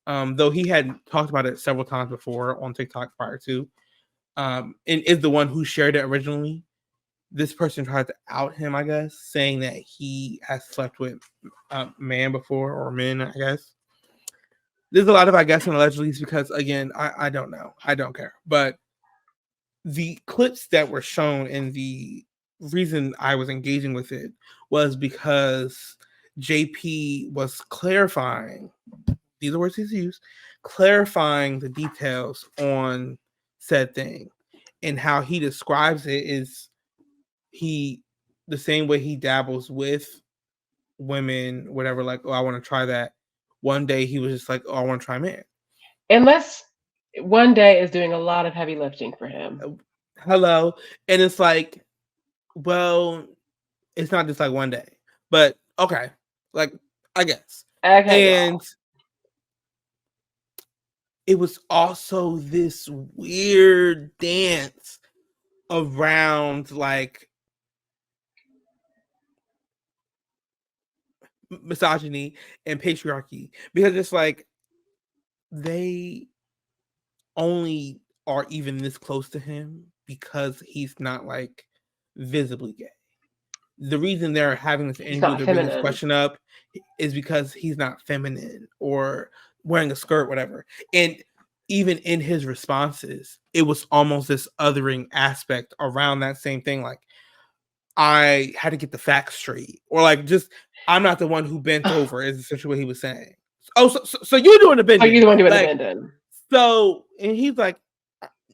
Though he had talked about it several times before on TikTok prior to, and is the one who shared it originally. This person tried to out him, I guess, saying that he has slept with a man before or men, I guess. There's a lot of I guess and allegedly because again, I don't know. I don't care. But the clips that were shown and the reason I was engaging with it was because JP was clarifying, these are words he's used, clarifying the details on said thing. And how he describes it is he the same way he dabbles with women, whatever, like, oh, I want to try that. One day he was just like, oh, I want to try men. unless one day is doing a lot of heavy lifting for him. Hello. And it's like, well, it's not just like one day, but okay, like I guess. Okay, And girl. it was also this weird dance around like misogyny and patriarchy because it's like they only are even this close to him because he's not like visibly gay. The reason they're having this He's interview, not they're bringing this feminine. question up, is because he's not feminine or wearing a skirt, whatever. And even in his responses, it was almost this othering aspect around that same thing. Like, I had to get the facts straight, or like, just I'm not the one who bent over, is essentially what he was saying. Oh, so you're doing the Are you bending, the one doing the like, bending? so, and he's like,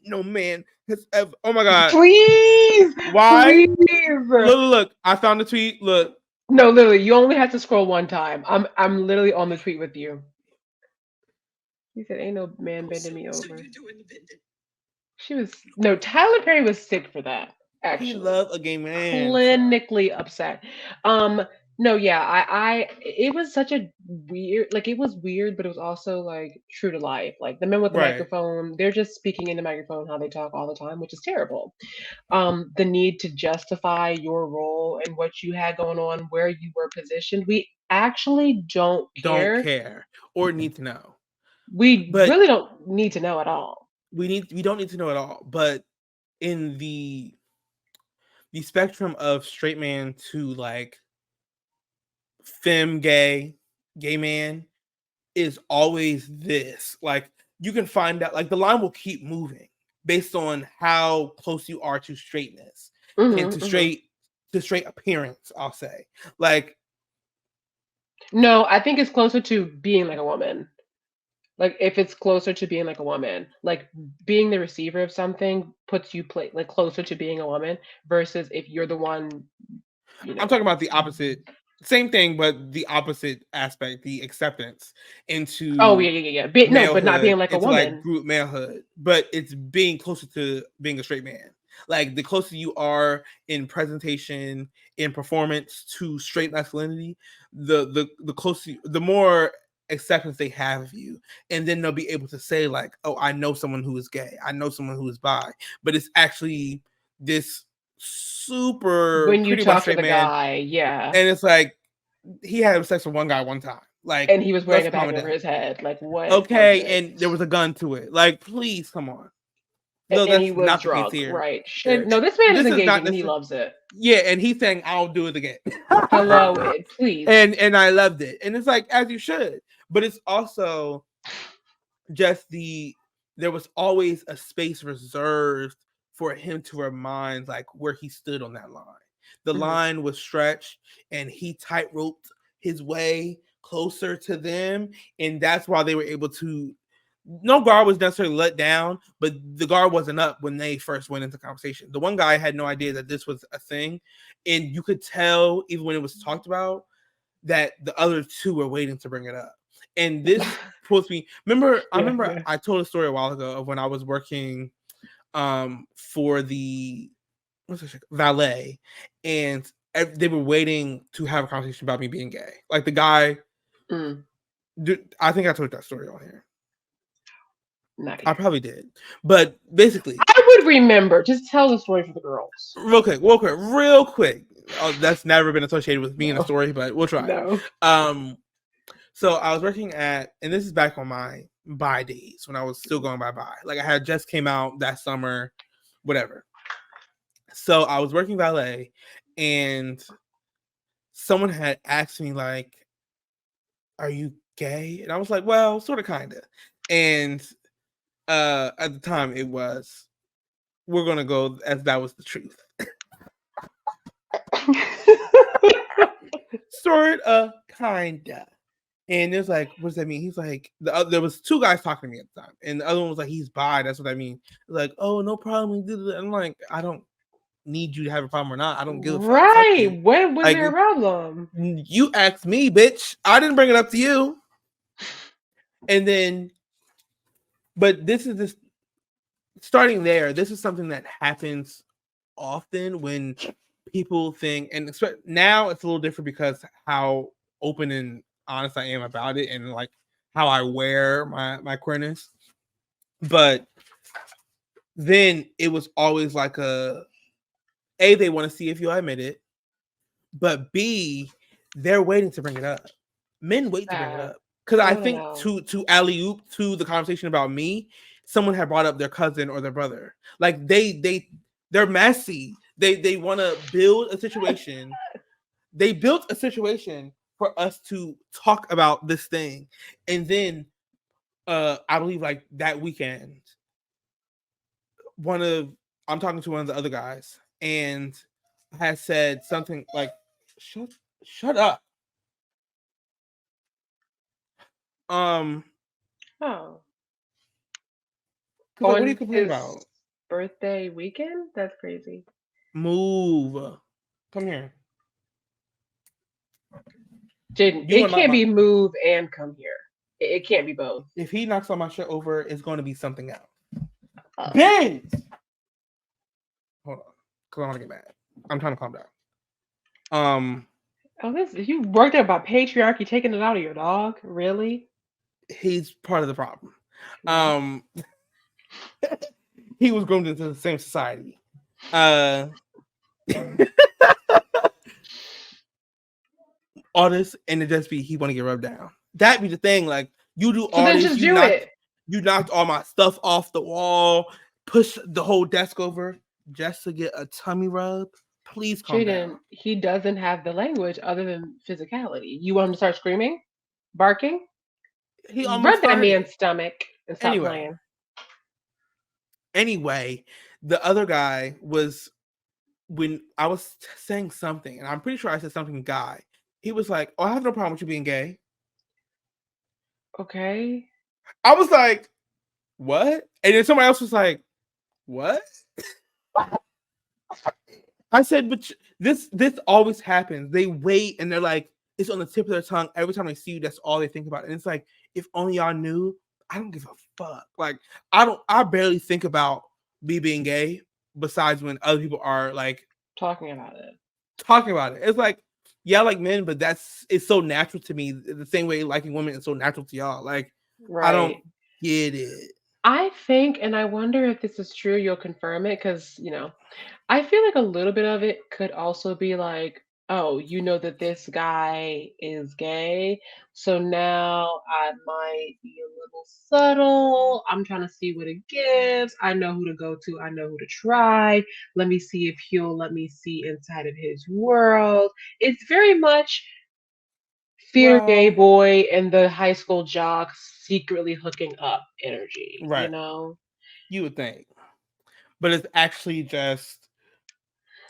no man has ever. Oh my god, Please, why? please. Look, I found the tweet. Look, No, literally, you only have to scroll one time. I'm literally on the tweet with you. He said, "Ain't no man bending me over." She was no. Tyler Perry was sick for that. he Actually, loved a gay man. clinically upset. No, yeah, I it was such a weird, like it was weird, but it was also like true to life. Like the men with the Right. microphone, they're just speaking in the microphone how they talk all the time, which is terrible. The need to justify your role and what you had going on, where you were positioned. We actually don't Don't care. care or need to know. We But really don't need to know at all. we don't need to know at all. But in the spectrum of straight man to like femme gay man is always this. Like, you can find out, like, the line will keep moving based on how close you are to straightness and Hmm, hmm. to straight appearance, I'll say. Like, No, I think it's closer to being like a woman. Like if it's closer to being like a woman, like being the receiver of something puts you like closer to being a woman versus if you're the one, you I'm know. talking about the opposite, same thing, but the opposite aspect, the acceptance Oh into yeah, yeah, yeah, yeah. No, but not being malehood, like a into like woman. group malehood, but it's being closer to being a straight man. Like, the closer you are in presentation, in performance to straight masculinity, the closer, the more acceptance they have of you, and then they'll be able to say like, "Oh, I know someone who is gay. I know someone who is bi," but it's actually this super When you pretty much talk to straight the man, guy, yeah, and it's like he had sex with one guy one time. Like, and he was wearing let's a bag calm it over down. his head, like what was Okay, it? and there was a gun to it. Like, please, come on. No, And he that's was not the case drunk, here. right? Should no, this man is This is not engaging and he necessarily. loves it. Yeah, and he's saying I'll do it again. Hello, please. And I loved it. And it's like, as you should. But it's also just there was always a space reserved for him to remind like where he stood on that line. The Hmm. line was stretched and he tightroped his way closer to them, and that's why they were able to. No guard was necessarily let down, but the guard wasn't up when they first went into conversation. The one guy had no idea that this was a thing, and you could tell even when it was talked about that the other two were waiting to bring it up. And this puts me. I Yeah, remember yeah. I told a story a while ago of when I was working for the valet, and they were waiting to have a conversation about me being gay. Like, the guy, Mm, I think I told that story on here. not I here. probably did, but basically, I would remember. Just tell the story for the girls. real quick. Oh, that's never been associated with me in a No, story, but we'll try. no. Um, so I was working at, and this is back on my bi days when I was still going by. Like, I had just came out that summer, whatever. So I was working valet, and someone had asked me like, "Are you gay?" And I was like, "Well, sort of, kind of." And at the time, it was, we're gonna go as that was the truth. Sort of, kinda. And it's like, what does that mean? He's like, there was two guys talking to me at the time, and the other one was like, he's bi. That's what I mean. Like, oh, no problem. I'm like, I don't need you to have a problem or not. I don't give a fuck. Fuck Right. you. When was Like, there a problem? you asked me, bitch. I didn't bring it up to you. And then, but this starting there. This is something that happens often when people think, and now it's a little different because how open and honest I am about it, and like how I wear my queerness. But then it was always like they want to see if you'll admit it, but B, they're waiting to bring it up. Men wait to bring it up because I No, no, think no. to alley oop to the conversation about me someone had brought up their cousin or their brother. Like they're messy. They want to build a situation. They built a situation for us to talk about this thing, and then I believe like that weekend, I'm talking to one of the other guys, and has said something like, shut up." Um, Oh, cause like, what are you on complaining his about? birthday weekend? That's crazy. Move, come here. Jaden, You it want can't my be move and come here. It can't be both. if he knocks on my shit over, it's going to be something else. Oh. Ben, hold on, cause I want to get mad. I'm trying to calm down. Oh, this you worked out about patriarchy taking it out of your dog? Really? He's part of the problem. No. He was groomed into the same society. Uh, all this, and it just be he want to get rubbed down. That be the thing. Like you do So all then this, just do it. you knocked all my stuff off the wall, push the whole desk over just to get a tummy rub. Please calm down. Jaden, he doesn't have the language other than physicality. You want him to start screaming? Barking? He almost Rub that started. man's stomach and stop Anyway, playing. anyway, the other guy was when I was saying something, and I'm pretty sure I said something guy. He was like, "Oh, I have no problem with you being gay." Okay. I was like, "What?" And then somebody else was like, "What?" I said, "But this always happens. They wait and they're like, it's on the tip of their tongue every time they see you. That's all they think about." And it's like, if only y'all knew. I don't give a fuck. Like, I barely think about me being gay. Besides when other people are like Talking about it. talking about it. It's like, yeah, I like men, but it's so natural to me. The same way liking women is so natural to y'all. Like, I don't Right. get it. I think, and I wonder if this is true, you'll confirm it, because, I feel like a little bit of it could also be like, oh, you know that this guy is gay, so now I might be a little subtle. I'm trying to see what it gives. I know who to go to, I know who to try. Let me see if he'll let me see inside of his world. It's very much fear gay Well, boy and the high school jock secretly hooking up energy, you right. know? You would think. But it's actually just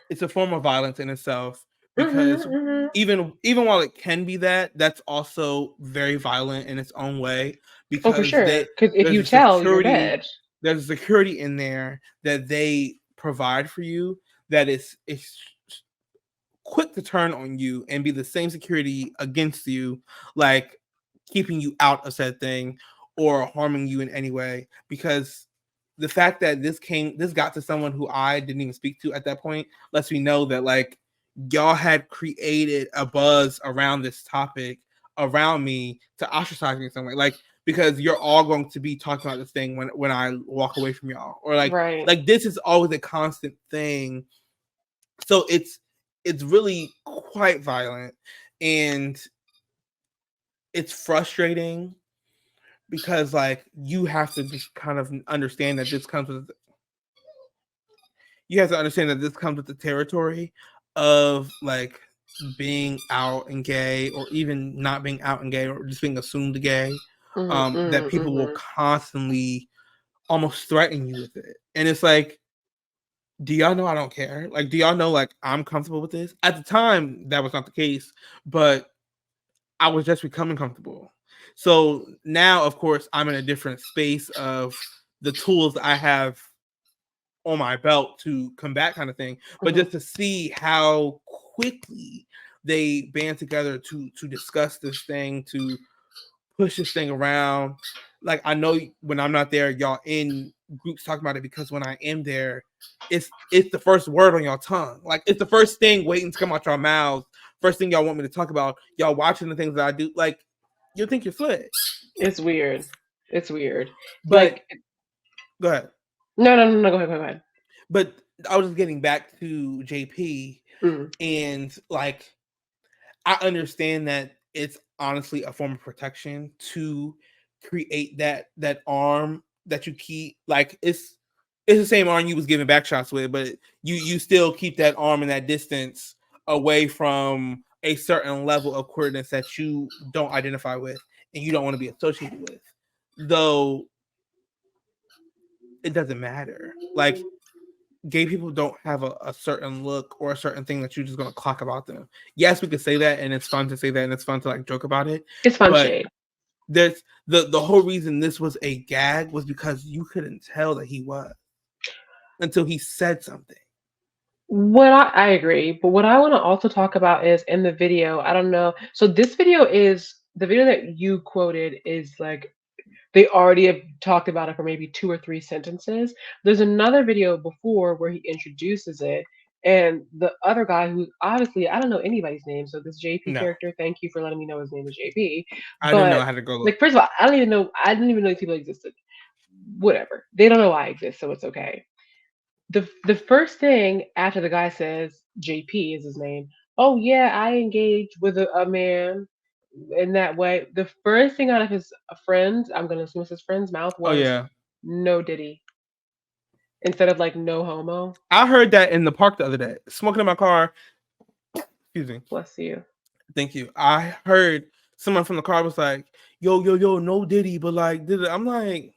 it's a form of violence in itself because Hmm. even while it can be that, that's also very violent in its own way Oh, for because sure. they Because if there's you a tell, you're security dead. there's a security in there that they provide for you that is quick to turn on you and be the same security against you, like keeping you out of said thing or harming you in any way. Because the fact that this got to someone who I didn't even speak to at that point lets me know that like y'all had created a buzz around this topic around me to ostracize me in some way. Like because you're all going to be talking about this thing when I walk away from y'all. Or Right. like this is always a constant thing. So it's really quite violent and it's frustrating because like you have to just kind of understand that this comes with you have to understand that this comes with the territory of like being out and gay or even not being out and gay or just being assumed gay, Hmm. that people will Hmm. constantly almost threaten you with it. And it's like, do y'all know I don't care? Like, do y'all know like I'm comfortable with this? At the time, that was not the case, but I was just becoming comfortable. So now, of course, I'm in a different space of the tools I have on my belt to combat kind of thing. But Hmm. just to see how quickly they band together to discuss this thing, to push this thing around. Like I know when I'm not there, y'all in groups talking about it because when I am there, it's the first word on your tongue. Like it's the first thing waiting to come out your mouths. First thing y'all want me to talk about. Y'all watching the things that I do. Like you'll think you're slick. It's weird. It's weird. But Like, go ahead. no, no, no, no. Go ahead. Go ahead. But I was just getting back to JP Mm. and like I understand that it's honestly a form of protection to create that arm that you keep, like it's the same arm you was giving back shots with, but you still keep that arm and that distance away from a certain level of queerness that you don't identify with and you don't want to be associated with. Though it doesn't matter. Like gay people don't have a certain look or a certain thing that you're just gonna clock about them. Yes, we could say that and it's fun to say that and it's fun to like joke about it. It's fun But shade. there's the whole reason this was a gag was because you couldn't tell that he was until he said something. I agree, but what I want to also talk about is in the video. I don't know. So this video is the video that you quoted is like they already have talked about it for maybe two or three sentences. There's another video before where he introduces it, and the other guy who obviously I don't know anybody's name. So this JP No, character, thank you for letting me know his name is JP. I didn't know But I had to go look. like, first of all, I don't even know. I didn't even know these people existed. Whatever. They don't know I exist, so it's okay. The first thing after the guy says JP is his name. Oh yeah, I engaged with a man in that way. The first thing out of his friends, I'm gonna assume it's his friend's mouth Oh was yeah, no Diddy instead of like no homo. I heard that in the park the other day, smoking in my car. Excuse me. Bless you. Thank you. I heard someone from the car was like, yo, no Diddy, but like, did it? I'm like,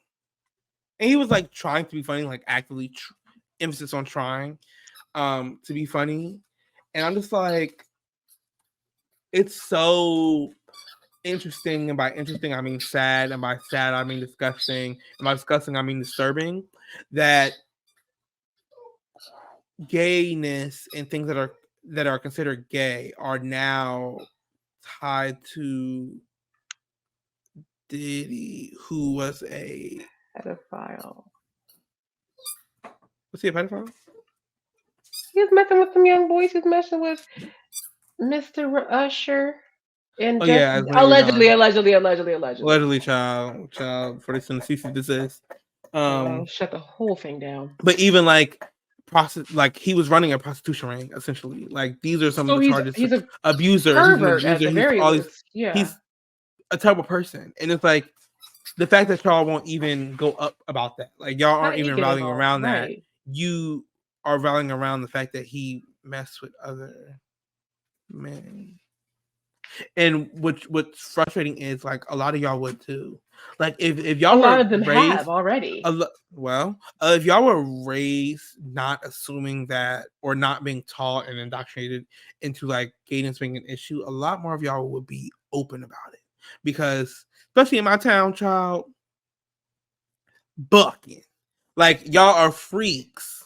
and he was like trying to be funny, like actively emphasis on trying to be funny. And I'm just like, it's so interesting. And by interesting, I mean sad. And by sad, I mean disgusting. And by disgusting, I mean disturbing. That gayness and things that are considered gay are now tied to Diddy, who was Pedophile. he a pedophile? He was messing with some young boys. He was messing with Mr. Usher and Oh just yeah, as when they were allegedly, young. allegedly, allegedly, allegedly. Allegedly, child, for this and cease and desist. Girl, shut the whole thing down. But even like like he was running a prostitution ring essentially. Like these are some of So the charges. he's a Abuser. He's an pervert at abuser. the He's very all these. least. Yeah. He's a terrible person, and it's like the fact that y'all won't even go up about that. Like y'all How aren't did he even get rallying involved? around that. Right. You are rallying around the fact that he messed with other men. And what's frustrating is like a lot of y'all would too. Like if A y'all lot were of them have raised already. if y'all were raised not assuming that or not being taught and indoctrinated into like gayness being an issue, a lot more of y'all would be open about it. Because especially in my town, child, bucking. Like y'all are freaks.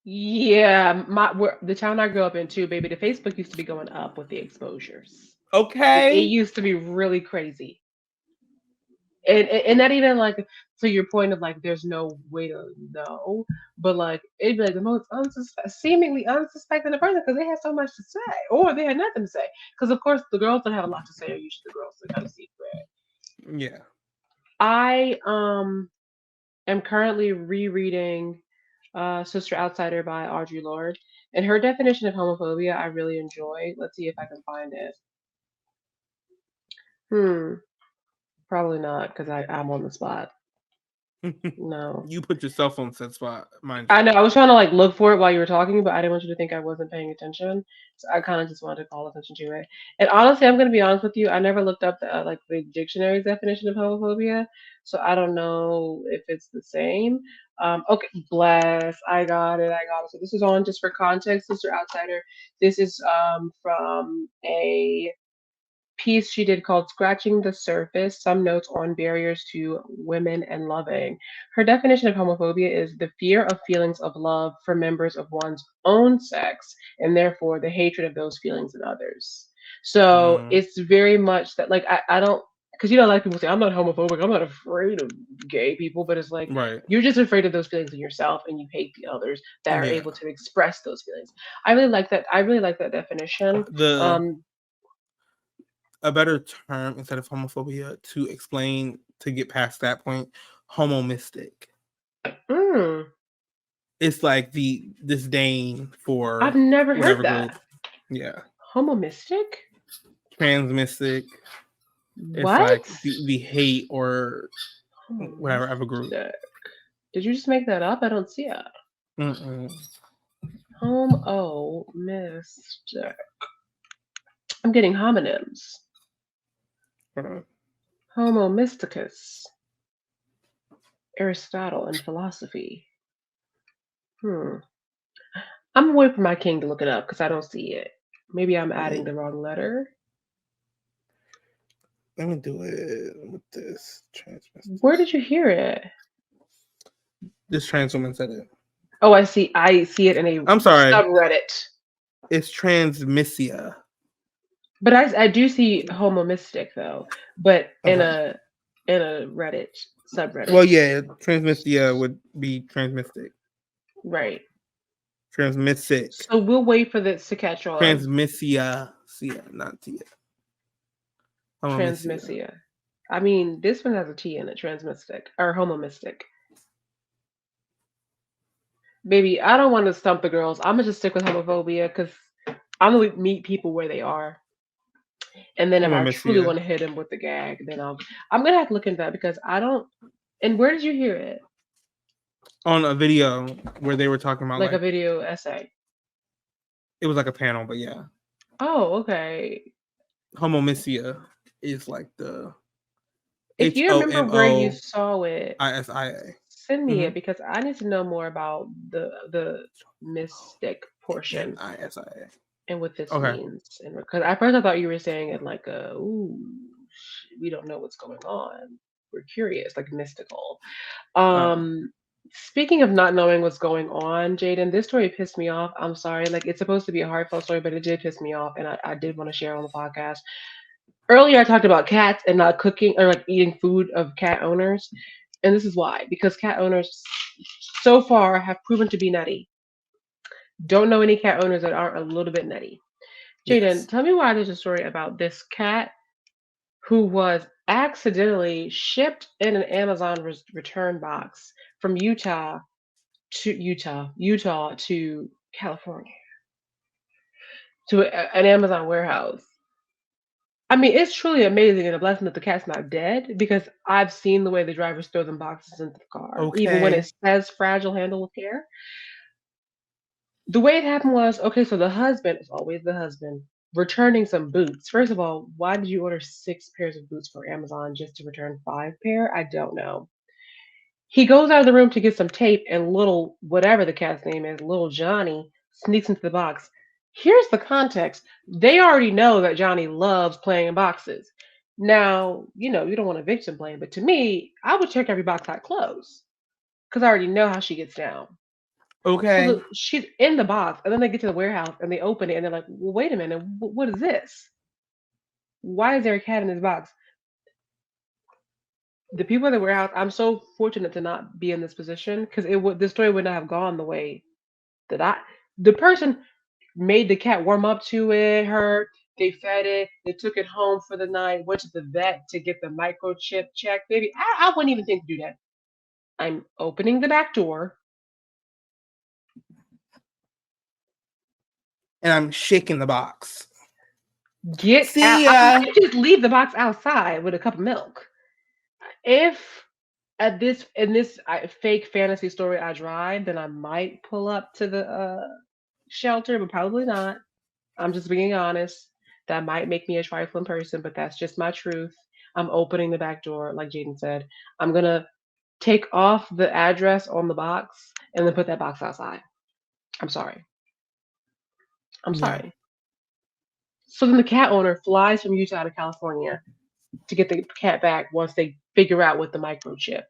Yeah, the town I grew up in too, baby. The Facebook used to be going up with the exposures. It Okay? used to be really crazy, and not even like to your point of like there's no way to know, but like it'd be like the most seemingly unsuspecting person because they had so much to say, or they had nothing to say. Because of course the girls that have a lot to say are usually the girls that got a secret. Yeah. I am currently rereading Sister Outsider by Audre Lorde. And her definition of homophobia, I really enjoy. Let's see if I can find it. Hmm, probably not because I'm on the spot. No. You put yourself on set spot, mind I you. know. I was trying to like look for it while you were talking, but I didn't want you to think I wasn't paying attention. So I kind of just wanted to call attention to it. And honestly, I'm gonna be honest with you. I never looked up the like the dictionary's definition of homophobia, so I don't know if it's the same. Okay, bless. I got it. I got it. So this is on just for context, Sister Outsider. This is from a piece she did called Scratching the Surface, Some Notes on Barriers to Women and Loving. Her definition of homophobia is the fear of feelings of love for members of one's own sex, and therefore the hatred of those feelings in others. So Mm, it's very much that, like, I don't, because you know, a lot of people say, I'm not homophobic, I'm not afraid of gay people, but it's like, right. you're just afraid of those feelings in yourself and you hate the others that are Yeah. able to express those feelings. I really like that. I really like that definition. The Um, a better term instead of homophobia to explain to get past that point, homo mystic. mm, It's like the disdain I've for never heard whatever group. that. Yeah. Homo mystic? Trans mystic. It's What? like the hate or Homo whatever other group. mystic. Did you just make that up? I don't see it. Mm-mm. Homo Mister. I'm getting homonyms. Uh, Homo mysticus. Aristotle and philosophy. Hmm. I'm gonna wait for my king to look it up because I don't see it. Maybe I'm adding the wrong letter. Let me do it with this Where transvestite. did you hear it? This trans woman said it. Oh, I see. I see it in a I'm sorry. subreddit. It's transmissia. But I do see Homo mystic though, but Okay. in a Reddit subreddit. Well, yeah, transmissia would be transmystic. Right. Transmissic. So we'll wait for this to catch on. Transmissia. Sia, not Tia. Homomissia. Transmissia. I mean, this one has a T in it, transmystic or homo mystic. Baby, I don't want to stump the girls. I'm gonna just stick with homophobia because I'm gonna meet people where they are, and then if I truly Homomissia. want to hit them with the gag, then I'm gonna have to look into that because I don't. And where did you hear it? On a video where they were talking about Like a like video essay. it was like a panel, but yeah. Oh, okay. Homomissia is like the If you remember where you HOMOISIA. saw it, send me Mm-hmm. it because I need to know more about the mystic portion NISIA. and what this Okay. means. And because at first I thought you were saying it like a ooh, we don't know what's going on. We're curious, like mystical. Oh. Um, Speaking of not knowing what's going on, Jaden, this story pissed me off. I'm sorry. Like it's supposed to be a heartfelt story, but it did piss me off, and I did want to share on the podcast. Earlier, I talked about cats and not cooking or like eating food of cat owners, and this is why because cat owners so far have proven to be nutty. Don't know any cat owners that aren't a little bit nutty. Jaden, Yes. tell me why there's a story about this cat who was accidentally shipped in an Amazon return box from Utah to California to an Amazon warehouse. I mean, it's truly amazing and a blessing that the cat's not dead because I've seen the way the drivers throw them boxes into the car, even when Okay. it says fragile, handle with care. The way it happened was okay, so the husband is always the husband returning some boots. First of all, why did you order 6 pairs of boots for Amazon just to return 5 pair? I don't know. He goes out of the room to get some tape, and little, whatever the cat's name is, little Johnny, sneaks into the box. Here's the context. They already know that Johnny loves playing in boxes. Now, you don't want a victim blame, but to me, I would check every box I close because I already know how she gets down. So Okay. she's in the box, and then they get to the warehouse and they open it, and they're like, "Well, wait a minute, what is this? Why is there a cat in this box?" The people in the warehouse, I'm so fortunate to not be in this position because it would the story would not have gone the way that the person made the cat warm up to it, hurt, they fed it, they took it home for the night, went to the vet to get the microchip checked. Baby, I wouldn't even think to do that. I'm opening the back door. And I'm shaking the box. Get out. See I ya. might just leave the box outside with a cup of milk. If at this in this fake fantasy story I drive, then I might pull up to the shelter, but probably not. I'm just being honest. That might make me a trifling person, but that's just my truth. I'm opening the back door, like Jaden said. I'm gonna take off the address on the box and then put that box outside. I'm sorry. I'm Yeah. sorry. So then the cat owner flies from Utah to California to get the cat back once they figure out what the microchip.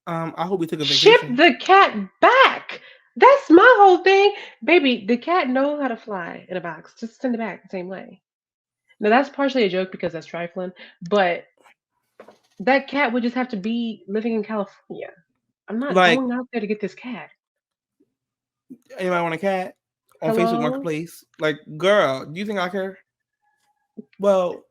I hope we took a Ship vacation. the cat back. That's my whole thing. Baby, the cat knows how to fly in a box. Just send it back the same way. Now that's partially a joke because that's trifling, but that cat would just have to be living in California. I'm not Like, going out there to get this cat. anybody want a cat on Facebook Hello? Marketplace? Like, girl, do you think I care? Well,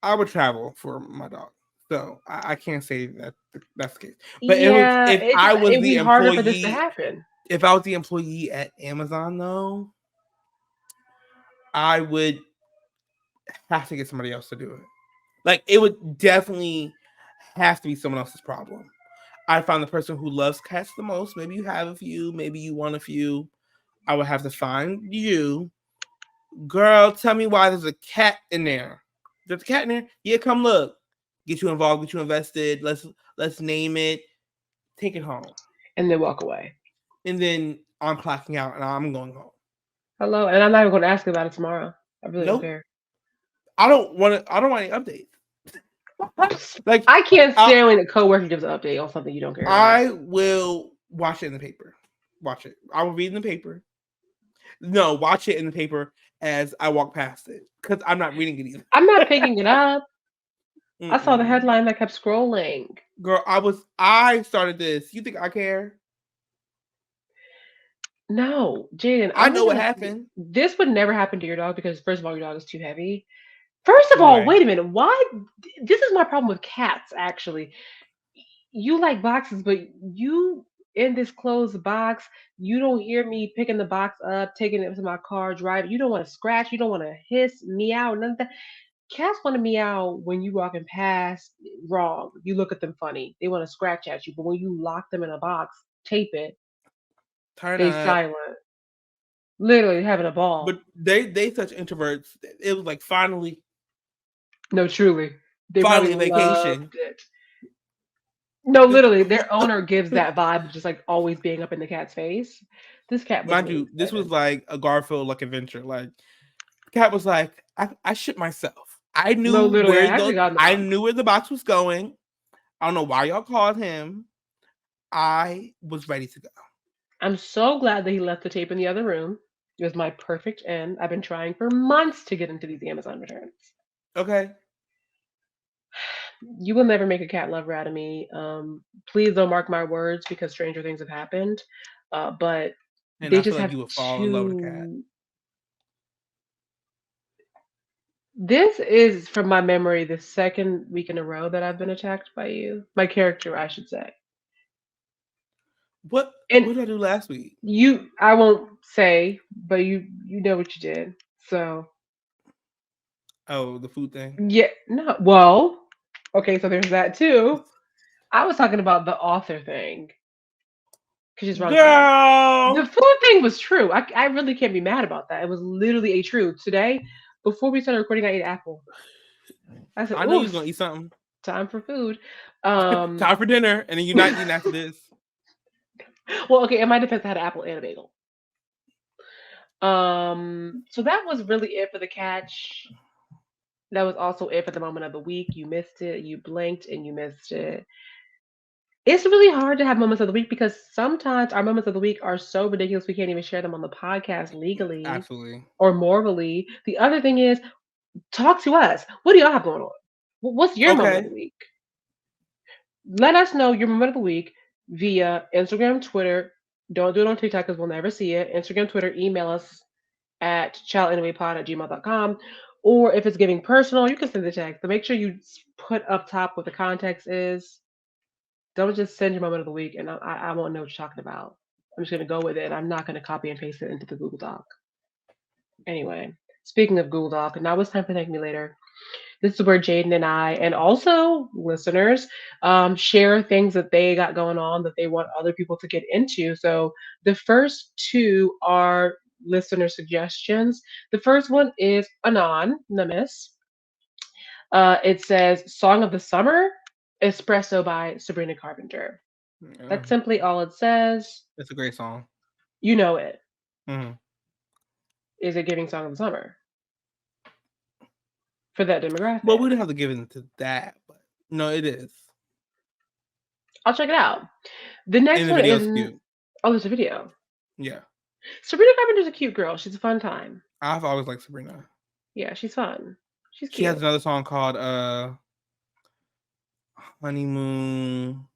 I would travel for my dog, so I can't say that that's the case. But Yeah, if I was it'd the be harder for this to employee, happen. if I was the employee at Amazon, though, I would have to get somebody else to do it. Like, it would definitely have to be someone else's problem. I find the person who loves cats the most. Maybe you have a few, maybe you want a few. I would have to find you. Girl, tell me why there's a cat in there. There's a cat in there? Yeah, come look. Get you involved, get you invested. Let's name it. Take it home. And then walk away. And then I'm clocking out and I'm going home. Hello, and I'm not even going to ask about it tomorrow. I really don't Nope. care. I don't want any updates. Like I can't I, stand when a coworker gives an update on something you don't care about. I will watch it in the paper. Watch it. I will read in the paper. No, watch it in the paper as I walk past it because I'm not reading it either. I'm not picking it up. I saw the Mm-mm. headline that kept scrolling. Girl, I started this. You think I care? No, Jaden, I I'm know just what gonna. happened. This would never happen to your dog because, first of all, your dog is too heavy. First of all, Okay. wait a minute. Why? This is my problem with cats, actually. You like boxes, but you in this closed box, you don't hear me picking the box up, taking it to my car, driving. You don't want to scratch. You don't want to hiss, meow, none of that. Cats want to meow when you walking past. Wrong. You look at them funny. They want to scratch at you, but when you lock them in a box, tape it, Turn they up. silent. Literally having a But ball. they such introverts. It was like No, truly. They probably finally vacation. loved it. No, literally, their owner gives that vibe of just like always being up in the cat's face. This cat was Mind really you, this was excited. like a Garfield like adventure. Like the cat was like, I shit myself. I No, knew literally, I where actually the got in the I box. knew where the box was going. I don't know why y'all called him. I was ready to go. I'm so glad that he left the tape in the other room. It was my perfect end. I've been trying for months to get into these Amazon returns. Okay. You will never make a cat lover out of me. Please don't mark my words because stranger things have happened. But And they I feel just like have you would fall in love with a cat. too. This is from my memory the second week in a row that I've been attacked by you. My character, I should say. What And did I do last week? you, I won't say, but you know what you did. So Oh, the food thing. yeah, no, well, okay, so there's that too. I was talking about the author thing because she's wrong for that. The Girl. food thing was true. I really can't be mad about that. It was literally a true. Today, before we started recording, I ate apple. I said, I know you "Ooh, was gonna eat something. time for food." Um, Time for dinner, and then you're not eating after this. well, okay, in my defense, I had an apple and a bagel. So that was really it for the catch. That was also it for the moment of the week. You missed it. You blinked and you missed it. It's really hard to have moments of the week because sometimes our moments of the week are so ridiculous we can't even share them on the podcast legally Absolutely. or morally. The other thing is, talk to us. What do y'all have going on? What's your moment of Okay. the week? Let us know your moment of the week via Instagram, Twitter. Don't do it on TikTok because we'll never see it. Instagram, Twitter, email us at childanimalepod@gmail.com. Or if it's giving personal, you can send the text. But make sure you put up top what the context is. Don't just send your moment of the week and I won't know what you're talking about. I'm just going to go with it. I'm not going to copy and paste it into the Google Doc. Anyway, speaking of Google Doc, now it's time for Thank Me Later. This is where Jaden and I, and also listeners, share things that they got going on that they want other people to get into. So the first two are listener suggestions. The first one is anonymous. It says "Song of the Summer," "Espresso" by Sabrina Carpenter. Yeah, That's simply all it says. it's a great song. You know it. Hmm. Is it giving "Song of the Summer" for that Well, demographic? we don't have to give it to that, but no, it is. I'll check it out. The And next the one video's is cute. oh, there's a video. Yeah, Sabrina Carpenter's a cute girl. She's a fun time. I've always liked Sabrina. Yeah, she's fun. She's She has cute. another song called "Honeymoon."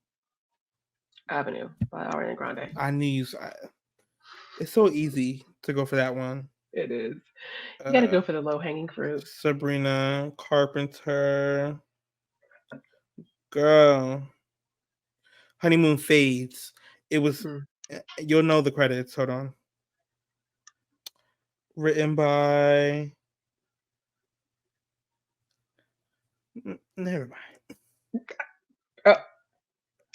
Avenue by Ariana Grande. I knew you. It's so easy to go for that one. It is. You got to Uh, go for the low hanging fruit. Sabrina Carpenter, girl. Honeymoon fades. It was. Hmm. You'll know the credits. Hold on. Written by. Never mind.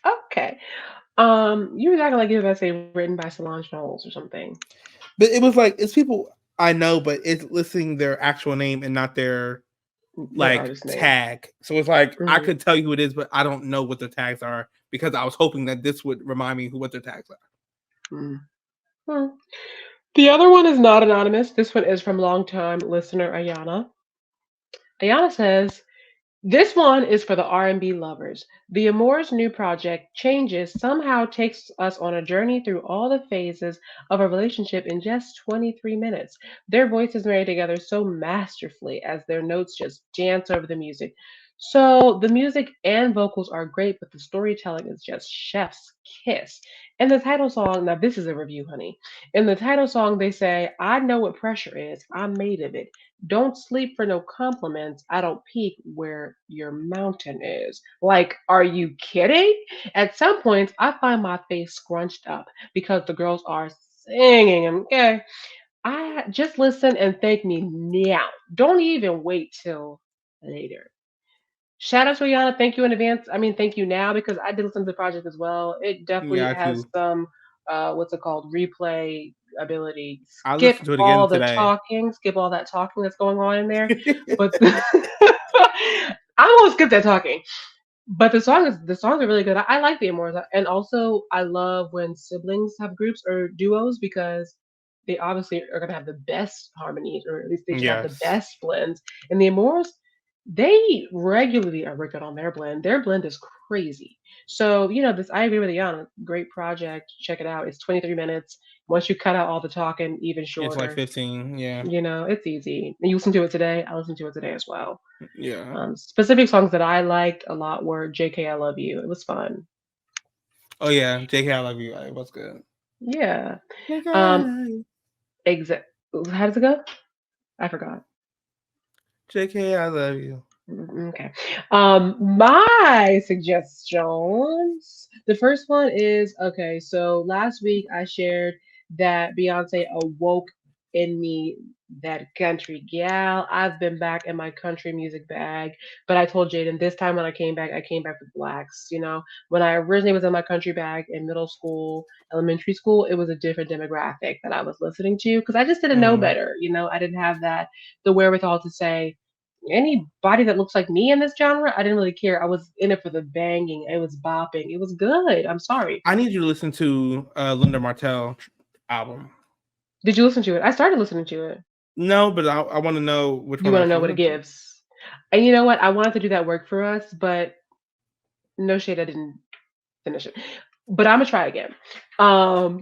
Oh, Okay. You were acting like you were gonna say written by Solange Knowles or something. But it was like it's people I know, but it's listing their actual name and not their Their like artist name. tag. So it's like I Hmm. could tell you who it is, but I don't know what the tags are because I was hoping that this would remind me who what their tags are. Hmm. Hmm. The other one is not anonymous. This one is from longtime listener Ayana. Ayana says, this one is for the R&B lovers. The Amour's new project, Changes, somehow takes us on a journey through all the phases of a relationship in just 23 minutes. Their voices marry together so masterfully as their notes just dance over the music. So the music and vocals are great, but the storytelling is just chef's kiss. In the title song, now this is a review, honey. In the title song, they say, I know what pressure is. I'm made of it. Don't sleep for no compliments. I don't peek where your mountain is. Like, are you kidding? At some points, I find my face scrunched up because the girls are singing. Okay, I just listen and thank me now. Don't even wait till later. Shout out to Rihanna. Thank you in advance. I mean, thank you now because I did listen to the project as well. It definitely Yeah, has too. some, what's it called, replay ability. I Skip listened to it again all the today. talking, skip all that talking that's going on in there. But I'm gonna skip that talking. But the songs are really good. I like the Amores, and also I love when siblings have groups or duos because they obviously are gonna have the best harmonies, or at least they should have the Yes. best blends. And the Amores, they regularly are working on their blend. Their blend is crazy. So this I agree with Yana. Great project. Check it out. It's 23 minutes. Once you cut out all the talking, even It's like shorter. 15. Yeah. It's easy. And you listen to it today. I listened to it today as well. Yeah. Specific songs that I liked a lot were "JK, I Love You." It was fun. Oh yeah. JK, I love you. It was good. Yeah. JK, I Um. love you. Exact. How does it go? I forgot. JK, I love you. Okay. My suggestions. The first one is okay. So last week I shared that Beyonce awoke in me that country gal. I've been back in my country music bag, but I told Jaden this time when I came back with blacks. When I originally was in my country bag in middle school, elementary school, it was a different demographic that I was listening to because I just didn't know Mm. better. I didn't have the wherewithal to say anybody that looks like me in this genre, I didn't really care. I was in it for the banging. It was bopping. It was good. I'm sorry. I need you to listen to Linda Martell album. Did you listen to it? I started listening to it. No, but I want to know which You one want I to know should what it listen to. gives. And you know what? I wanted to do that work for us, but no shade, I didn't finish it. But I'm gonna try again.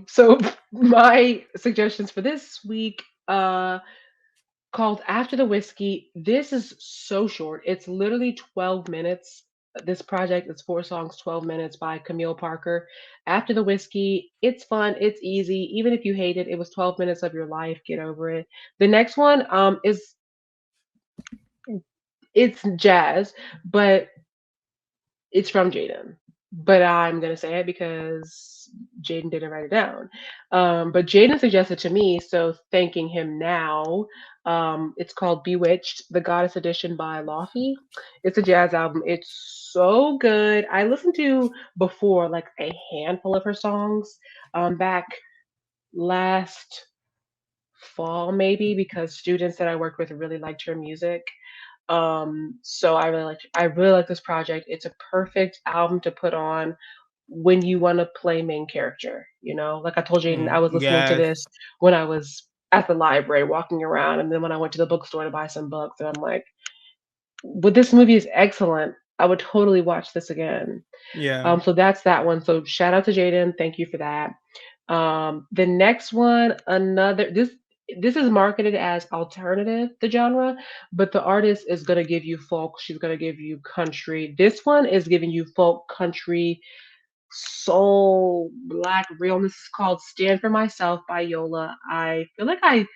So my suggestions for this week, called After the Whiskey. This is so short. It's literally 12 minutes. This project is 4 songs, 12 minutes by Camille Parker. After the Whiskey, it's fun, it's easy. Even if you hate it, it was 12 minutes of your life. Get over it. The next one is it's jazz, but it's from Jaden, but I'm gonna say it because Jaden didn't write it down. But Jaden suggested to me, so thanking him now. It's called Bewitched, the Goddess Edition by Lofi. It's a jazz album. It's so good. I listened to before like a handful of her songs back last fall maybe because students that I worked with really liked her music. So I really like this project. It's a perfect album to put on when you want to play main character. Like I told Jaden, I Mm. was listening to Yes. this when I was at the library walking around, and then when I went to the bookstore to buy some books, and I'm like, but this movie is excellent. I would totally watch this again. Yeah. So that's that one. So shout out to Jaden. Thank you for that. The next one, another this is marketed as alternative, the genre, but the artist is gonna give you folk. She's gonna give you country. This one is giving you folk, country, soul, black realness. Is called "Stand for Myself" by Yola. I feel like I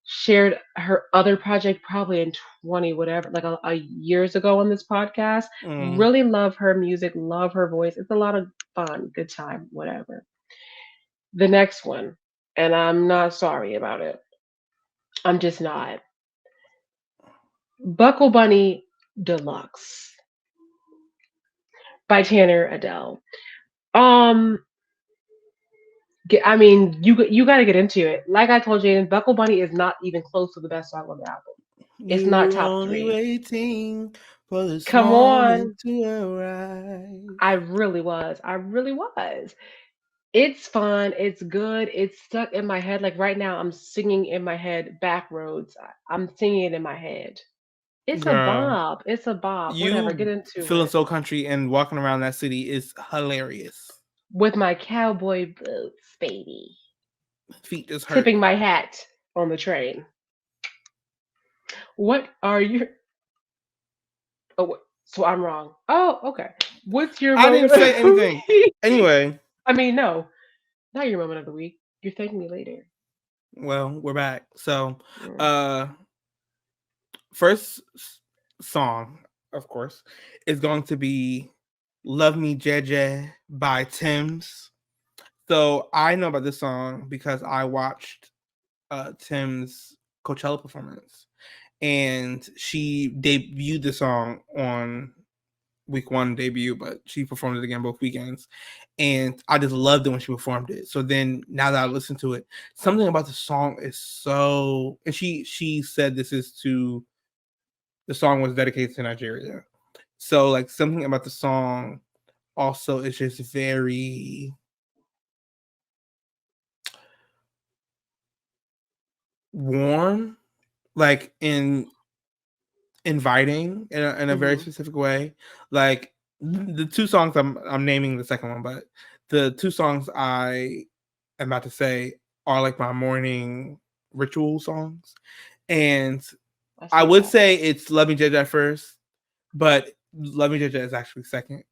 shared her other project probably in 20 whatever, like a years ago on this podcast. Mm. Really love her music, love her voice. It's a lot of fun, good time, whatever. The next one, and I'm not sorry about it. I'm just not. Buckle Bunny Deluxe by Tanner Adele. Um, I mean, you got to get into it. Like I told Jaden, Buckle Bunny is not even close to the best song on the album. It's not You're top only three. waiting for this Come on. moment to arrive. I really was. I really was. It's fun. It's good. It's stuck in my head. Like right now, I'm singing in my head back roads. I'm singing it in my head. It's a Girl, bop. It's a bop. Whatever. Get you into feeling it. so country and walking around that city is hilarious. With my cowboy boots, baby. Feet just hurt. Tipping my hat on the train. What are you? Oh, so I'm wrong. Oh, okay. What's your I didn't moment of say the anything. week? Anyway, I mean, no, not your moment of the week. You're thanking me later. well, we're back. So, Mm. uh, first song, of course, is going to be "Love Me Jeje" by Tim's. So I know about this song because I watched Tim's Coachella performance, and she debuted the song on week one debut, but she performed it again both weekends, and I just loved it when she performed it. So then now that I listen to it, something about the song is so. And she said this is to the song was dedicated to Nigeria, so like something about the song also is just very warm, like in inviting in a very Hmm. specific way. Like the two songs I'm naming the second one, but the two songs I am about to say are like my morning ritual songs. And I I see would that. say it's Love Me Judge first, but Love Me Judge is actually second.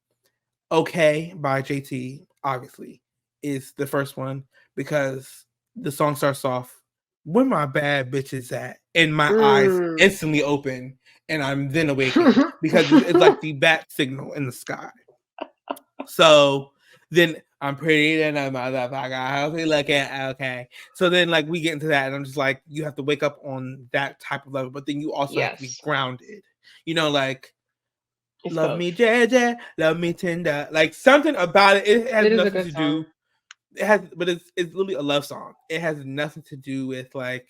Okay by JT, obviously, is the first one because the song starts off, "Where my bad bitches at?" And my eyes Mm. instantly open and I'm then awakened because it's like the bat signal in the sky. So then I'm pretty than a motherfucker. How's he looking? Okay. So then like we get into that and I'm just like, you have to wake up on that type of level, but then you also have to be Yes, grounded. Like it's love both. me JJ, love me tender. Like something about it, it has It is a nothing good to song. do. It has, but it's literally a love song. It has nothing to do with like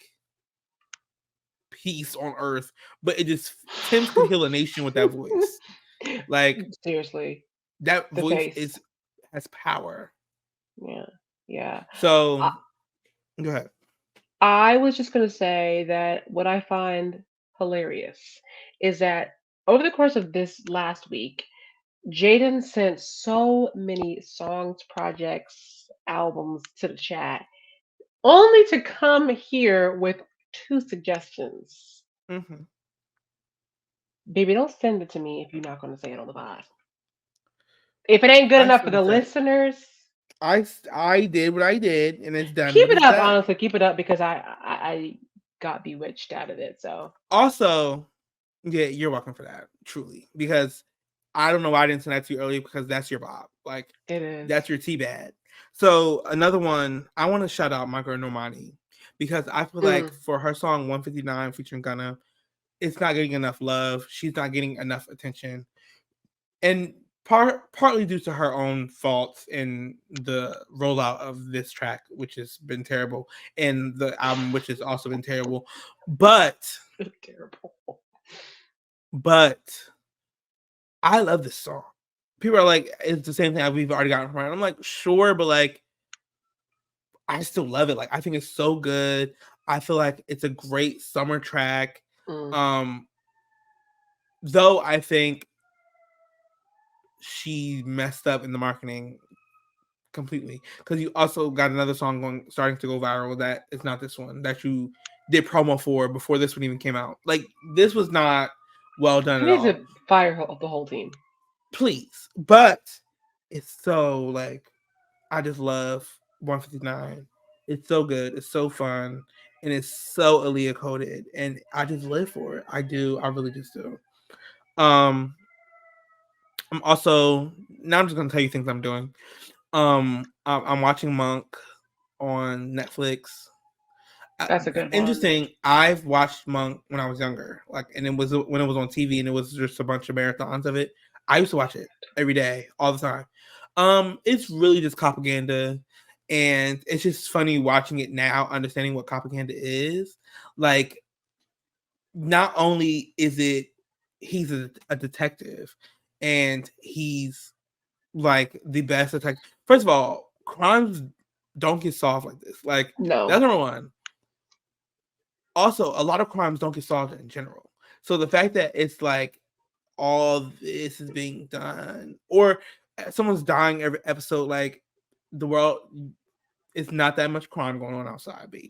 peace on earth. But it just Tim's could heal a nation with that voice. Like Seriously, that the voice face. is has power. Yeah, yeah. So go ahead. I was just going to say that what I find hilarious is that over the course of this last week, Jaden sent so many songs, projects, albums to the chat, only to come here with two suggestions. Mm-hmm. Baby, don't send it to me if you're not going to say it on the pod. If it ain't good I enough for still the just said it. listeners, I did what I did, and it's done keep what it it's up. done. Honestly, keep it up because I got bewitched out of it. So Also, yeah, you're welcome for that, truly, because I don't know why I didn't send that to you earlier because that's your Bob. Like, it is. that's your tea bad. So another one, I want to shout out my girl Normani because I feel like Mm. for her song 159 featuring Gunna, it's not getting enough love. She's not getting enough attention. And partly due to her own faults in the rollout of this track, which has been terrible, and the album, which has also been terrible. But Terrible. but I love this song. People are like, it's the same thing we've already gotten from her. I'm like, sure, but like, I still love it. Like, I think it's so good. I feel like it's a great summer track. Mm. Um, though I think she messed up in the marketing completely because you also got another song starting to go viral that is not this one that you did promo for before this one even came out. Like, this was not well done She at needs all. to fire the whole team. Please, but it's so like I just love 159. It's so good. It's so fun. And it's so Aaliyah coded. And I just live for it. I do. I really just do. Um, I'm also now I'm just gonna tell you things I'm doing. I'm watching Monk on Netflix. That's a good one. Interesting. I've watched Monk when I was younger, like, and it was when it was on TV, and it was just a bunch of marathons of it. I used to watch it every day, all the time. It's really just propaganda, and it's just funny watching it now, understanding what propaganda is. Like, not only is it he's a detective, and he's like the best detective. First of all, crimes don't get solved like this. Like, that's No. number one. Also, a lot of crimes don't get solved in general. So the fact that it's like all this is being done, or someone's dying every episode, like the world, it's not that much crime going on outside, baby.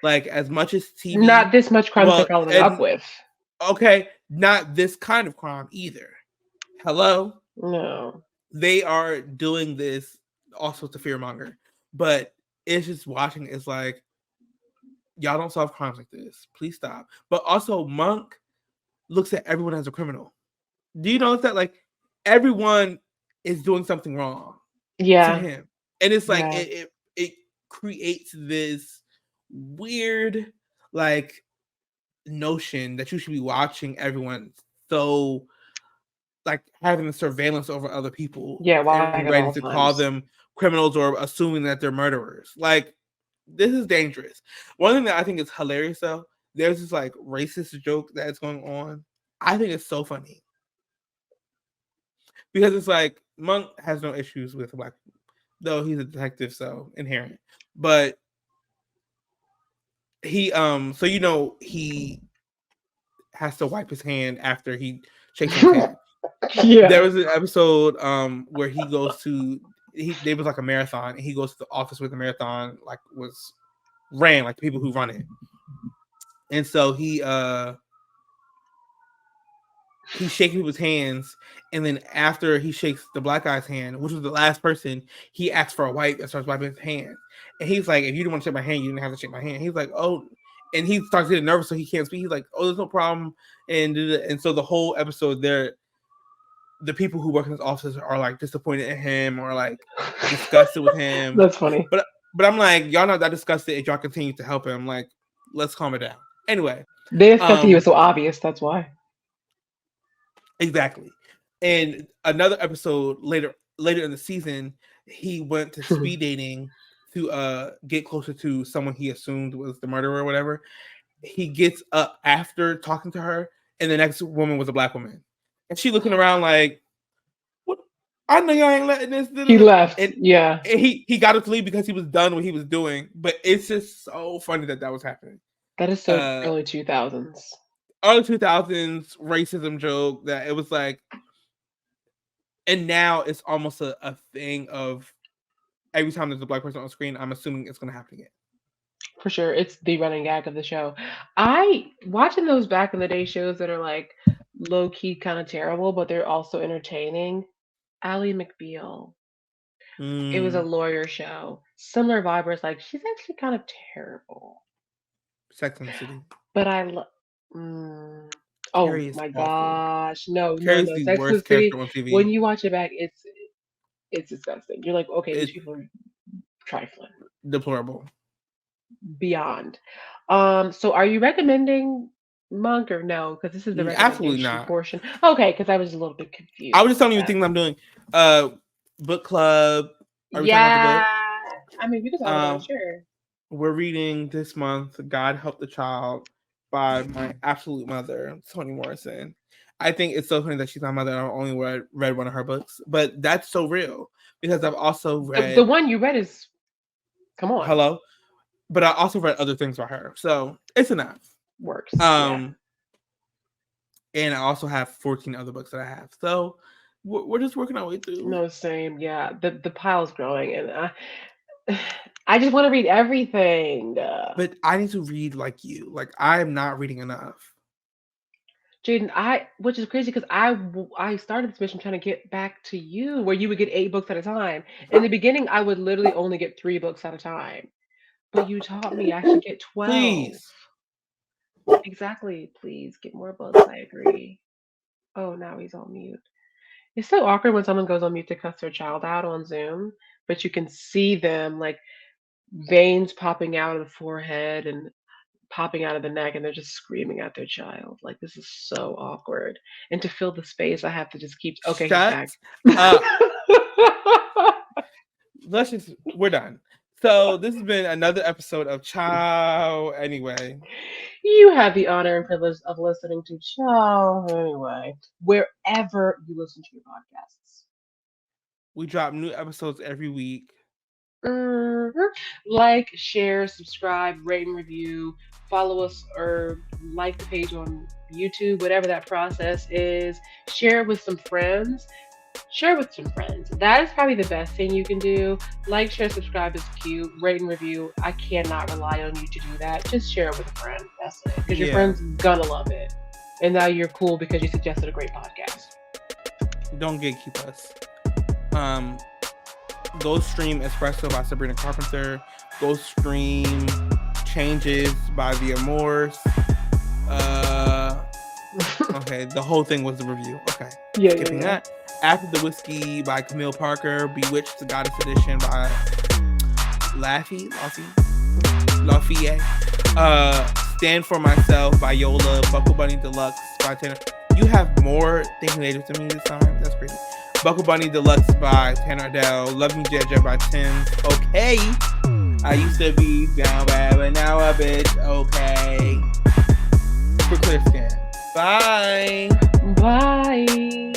Like, as much as Not TV, this much crime that they're well, following up and with. okay, not this kind of crime either. Hello, No. they are doing this also to fearmonger, but it's just watching. It's like, y'all don't solve crimes like this. Please stop. But also, Monk looks at everyone as a criminal. Do you notice that? Like, everyone is doing something wrong to Yeah. him, and it's like Yeah. it creates this weird, like, notion that you should be watching everyone, so like having the surveillance over other people Yeah, and watching at ready all to call times. them criminals or assuming that they're murderers. Like, this is dangerous. One thing that I think is hilarious though, there's this like racist joke that's going on. I think it's so funny because it's like Monk has no issues with black people, though he's a detective, so inherent. But he so he has to wipe his hand after he shakes someone's hand. There Yeah. was an episode where he goes to there was like a marathon, and he goes to the office where the marathon like was ran, like the people who run it. And so he's shaking people's hands, and then after he shakes the black guy's hand, which was the last person, he asks for a wipe and starts wiping his hand. And he's like, if you didn't want to shake my hand, you didn't have to shake my hand. He's like, oh, and he starts getting nervous, so he can't speak. He's like, oh, there's no problem. And so the whole episode there, the people who work in his office are like disappointed in him or like disgusted with him. That's funny. But I'm like, y'all not that disgusted if y'all continue to help him. Like, let's calm it down. Anyway, They discussed he was um, so obvious, that's why. exactly. And another episode later in the season, he went to speed dating to get closer to someone he assumed was the murderer or whatever. He gets up after talking to her, and the next woman was a black woman. And she looking around like, what? I know y'all ain't letting this. He left. And, Yeah. and he got up to leave because he was done what he was doing. But it's just so funny that was happening. That is so Uh, early 2000s. Early 2000s racism joke that it was like, and now it's almost a thing of every time there's a black person on screen, I'm assuming it's going to happen again. For sure. It's the running gag of the show. I watching those back in the day shows that are like low key kind of terrible, but they're also entertaining. Ally McBeal. It was a Mm, lawyer show. Similar vibe where it's like she's actually kind of terrible. Sex and the City. But mm, oh Carrie is my awful. gosh. No, no, Carrie's no. the Sex and the worst City, character on when TV. you watch it back, it's disgusting. You're like, okay, these It's people are trifling. deplorable. Beyond. So are you recommending Monk or no? Because this is the Absolutely recommendation not. portion. Okay, because I was a little bit I confused was just about telling you the that. things I'm doing. Uh, Book club. Are we talking about the Yeah. book? I mean, we can talk about it, Um, sure. we're reading this month God Help the Child by my absolute mother, Toni Morrison. I think it's so funny that she's my mother and I've only read one of her books, but that's so real because I've also The read one you read is, come on, Hello, but I also read other things by her, so it's enough. works. Yeah. Um, and I also have 14 other books that I have, so we're just working our way through. No, same. Yeah. The pile's growing, and I just want to read everything. But I need to read like you. Like, I am not reading enough. Jaden, which is crazy because I started this mission trying to get back to you, where you would get 8 books at a time. In the beginning, I would literally only get 3 books at a time, but you taught me I should get 12. Please. Exactly. Please get more books. I agree. Oh, now he's on mute. It's so awkward when someone goes on mute to cuss their child out on Zoom, but you can see them like veins popping out of the forehead and popping out of the neck, and they're just screaming at their child. Like, this is so awkward. And to fill the space, I have to just keep. Okay, he's back. Shut up. we're done. So this has been another episode of Ciao. Anyway, You have the honor and privilege of listening to Ciao anyway, wherever you listen to your podcasts. we drop new episodes every week. hmm Like, share, subscribe, rate, and review. Follow us or like the page on YouTube, whatever that process is. Share it with some friends. Share with some friends. That is probably the best thing you can do. Like, share, subscribe is cute. Rate and review. I cannot rely on you to do that. Just share it with a friend. That's it. Because your Yeah. friend's gonna love it. And now you're cool because you suggested a great podcast. Don't gatekeep us. Go stream Espresso by Sabrina Carpenter. Go stream Changes by The Amours. Okay, the whole thing was the review. Okay. Skipping that. After the Whiskey by Camille Parker. Bewitched, the Goddess Edition by Lafayette. Stand for Myself by Yola. Buckle Bunny Deluxe by Tanner. You have more things native to me this time. That's crazy. Buckle Bunny Deluxe by Tanner Dell. Love Me Jeje by Tim. Okay. I used to be down bad, but now a bitch. Okay. For Clear Skin. Bye. Bye.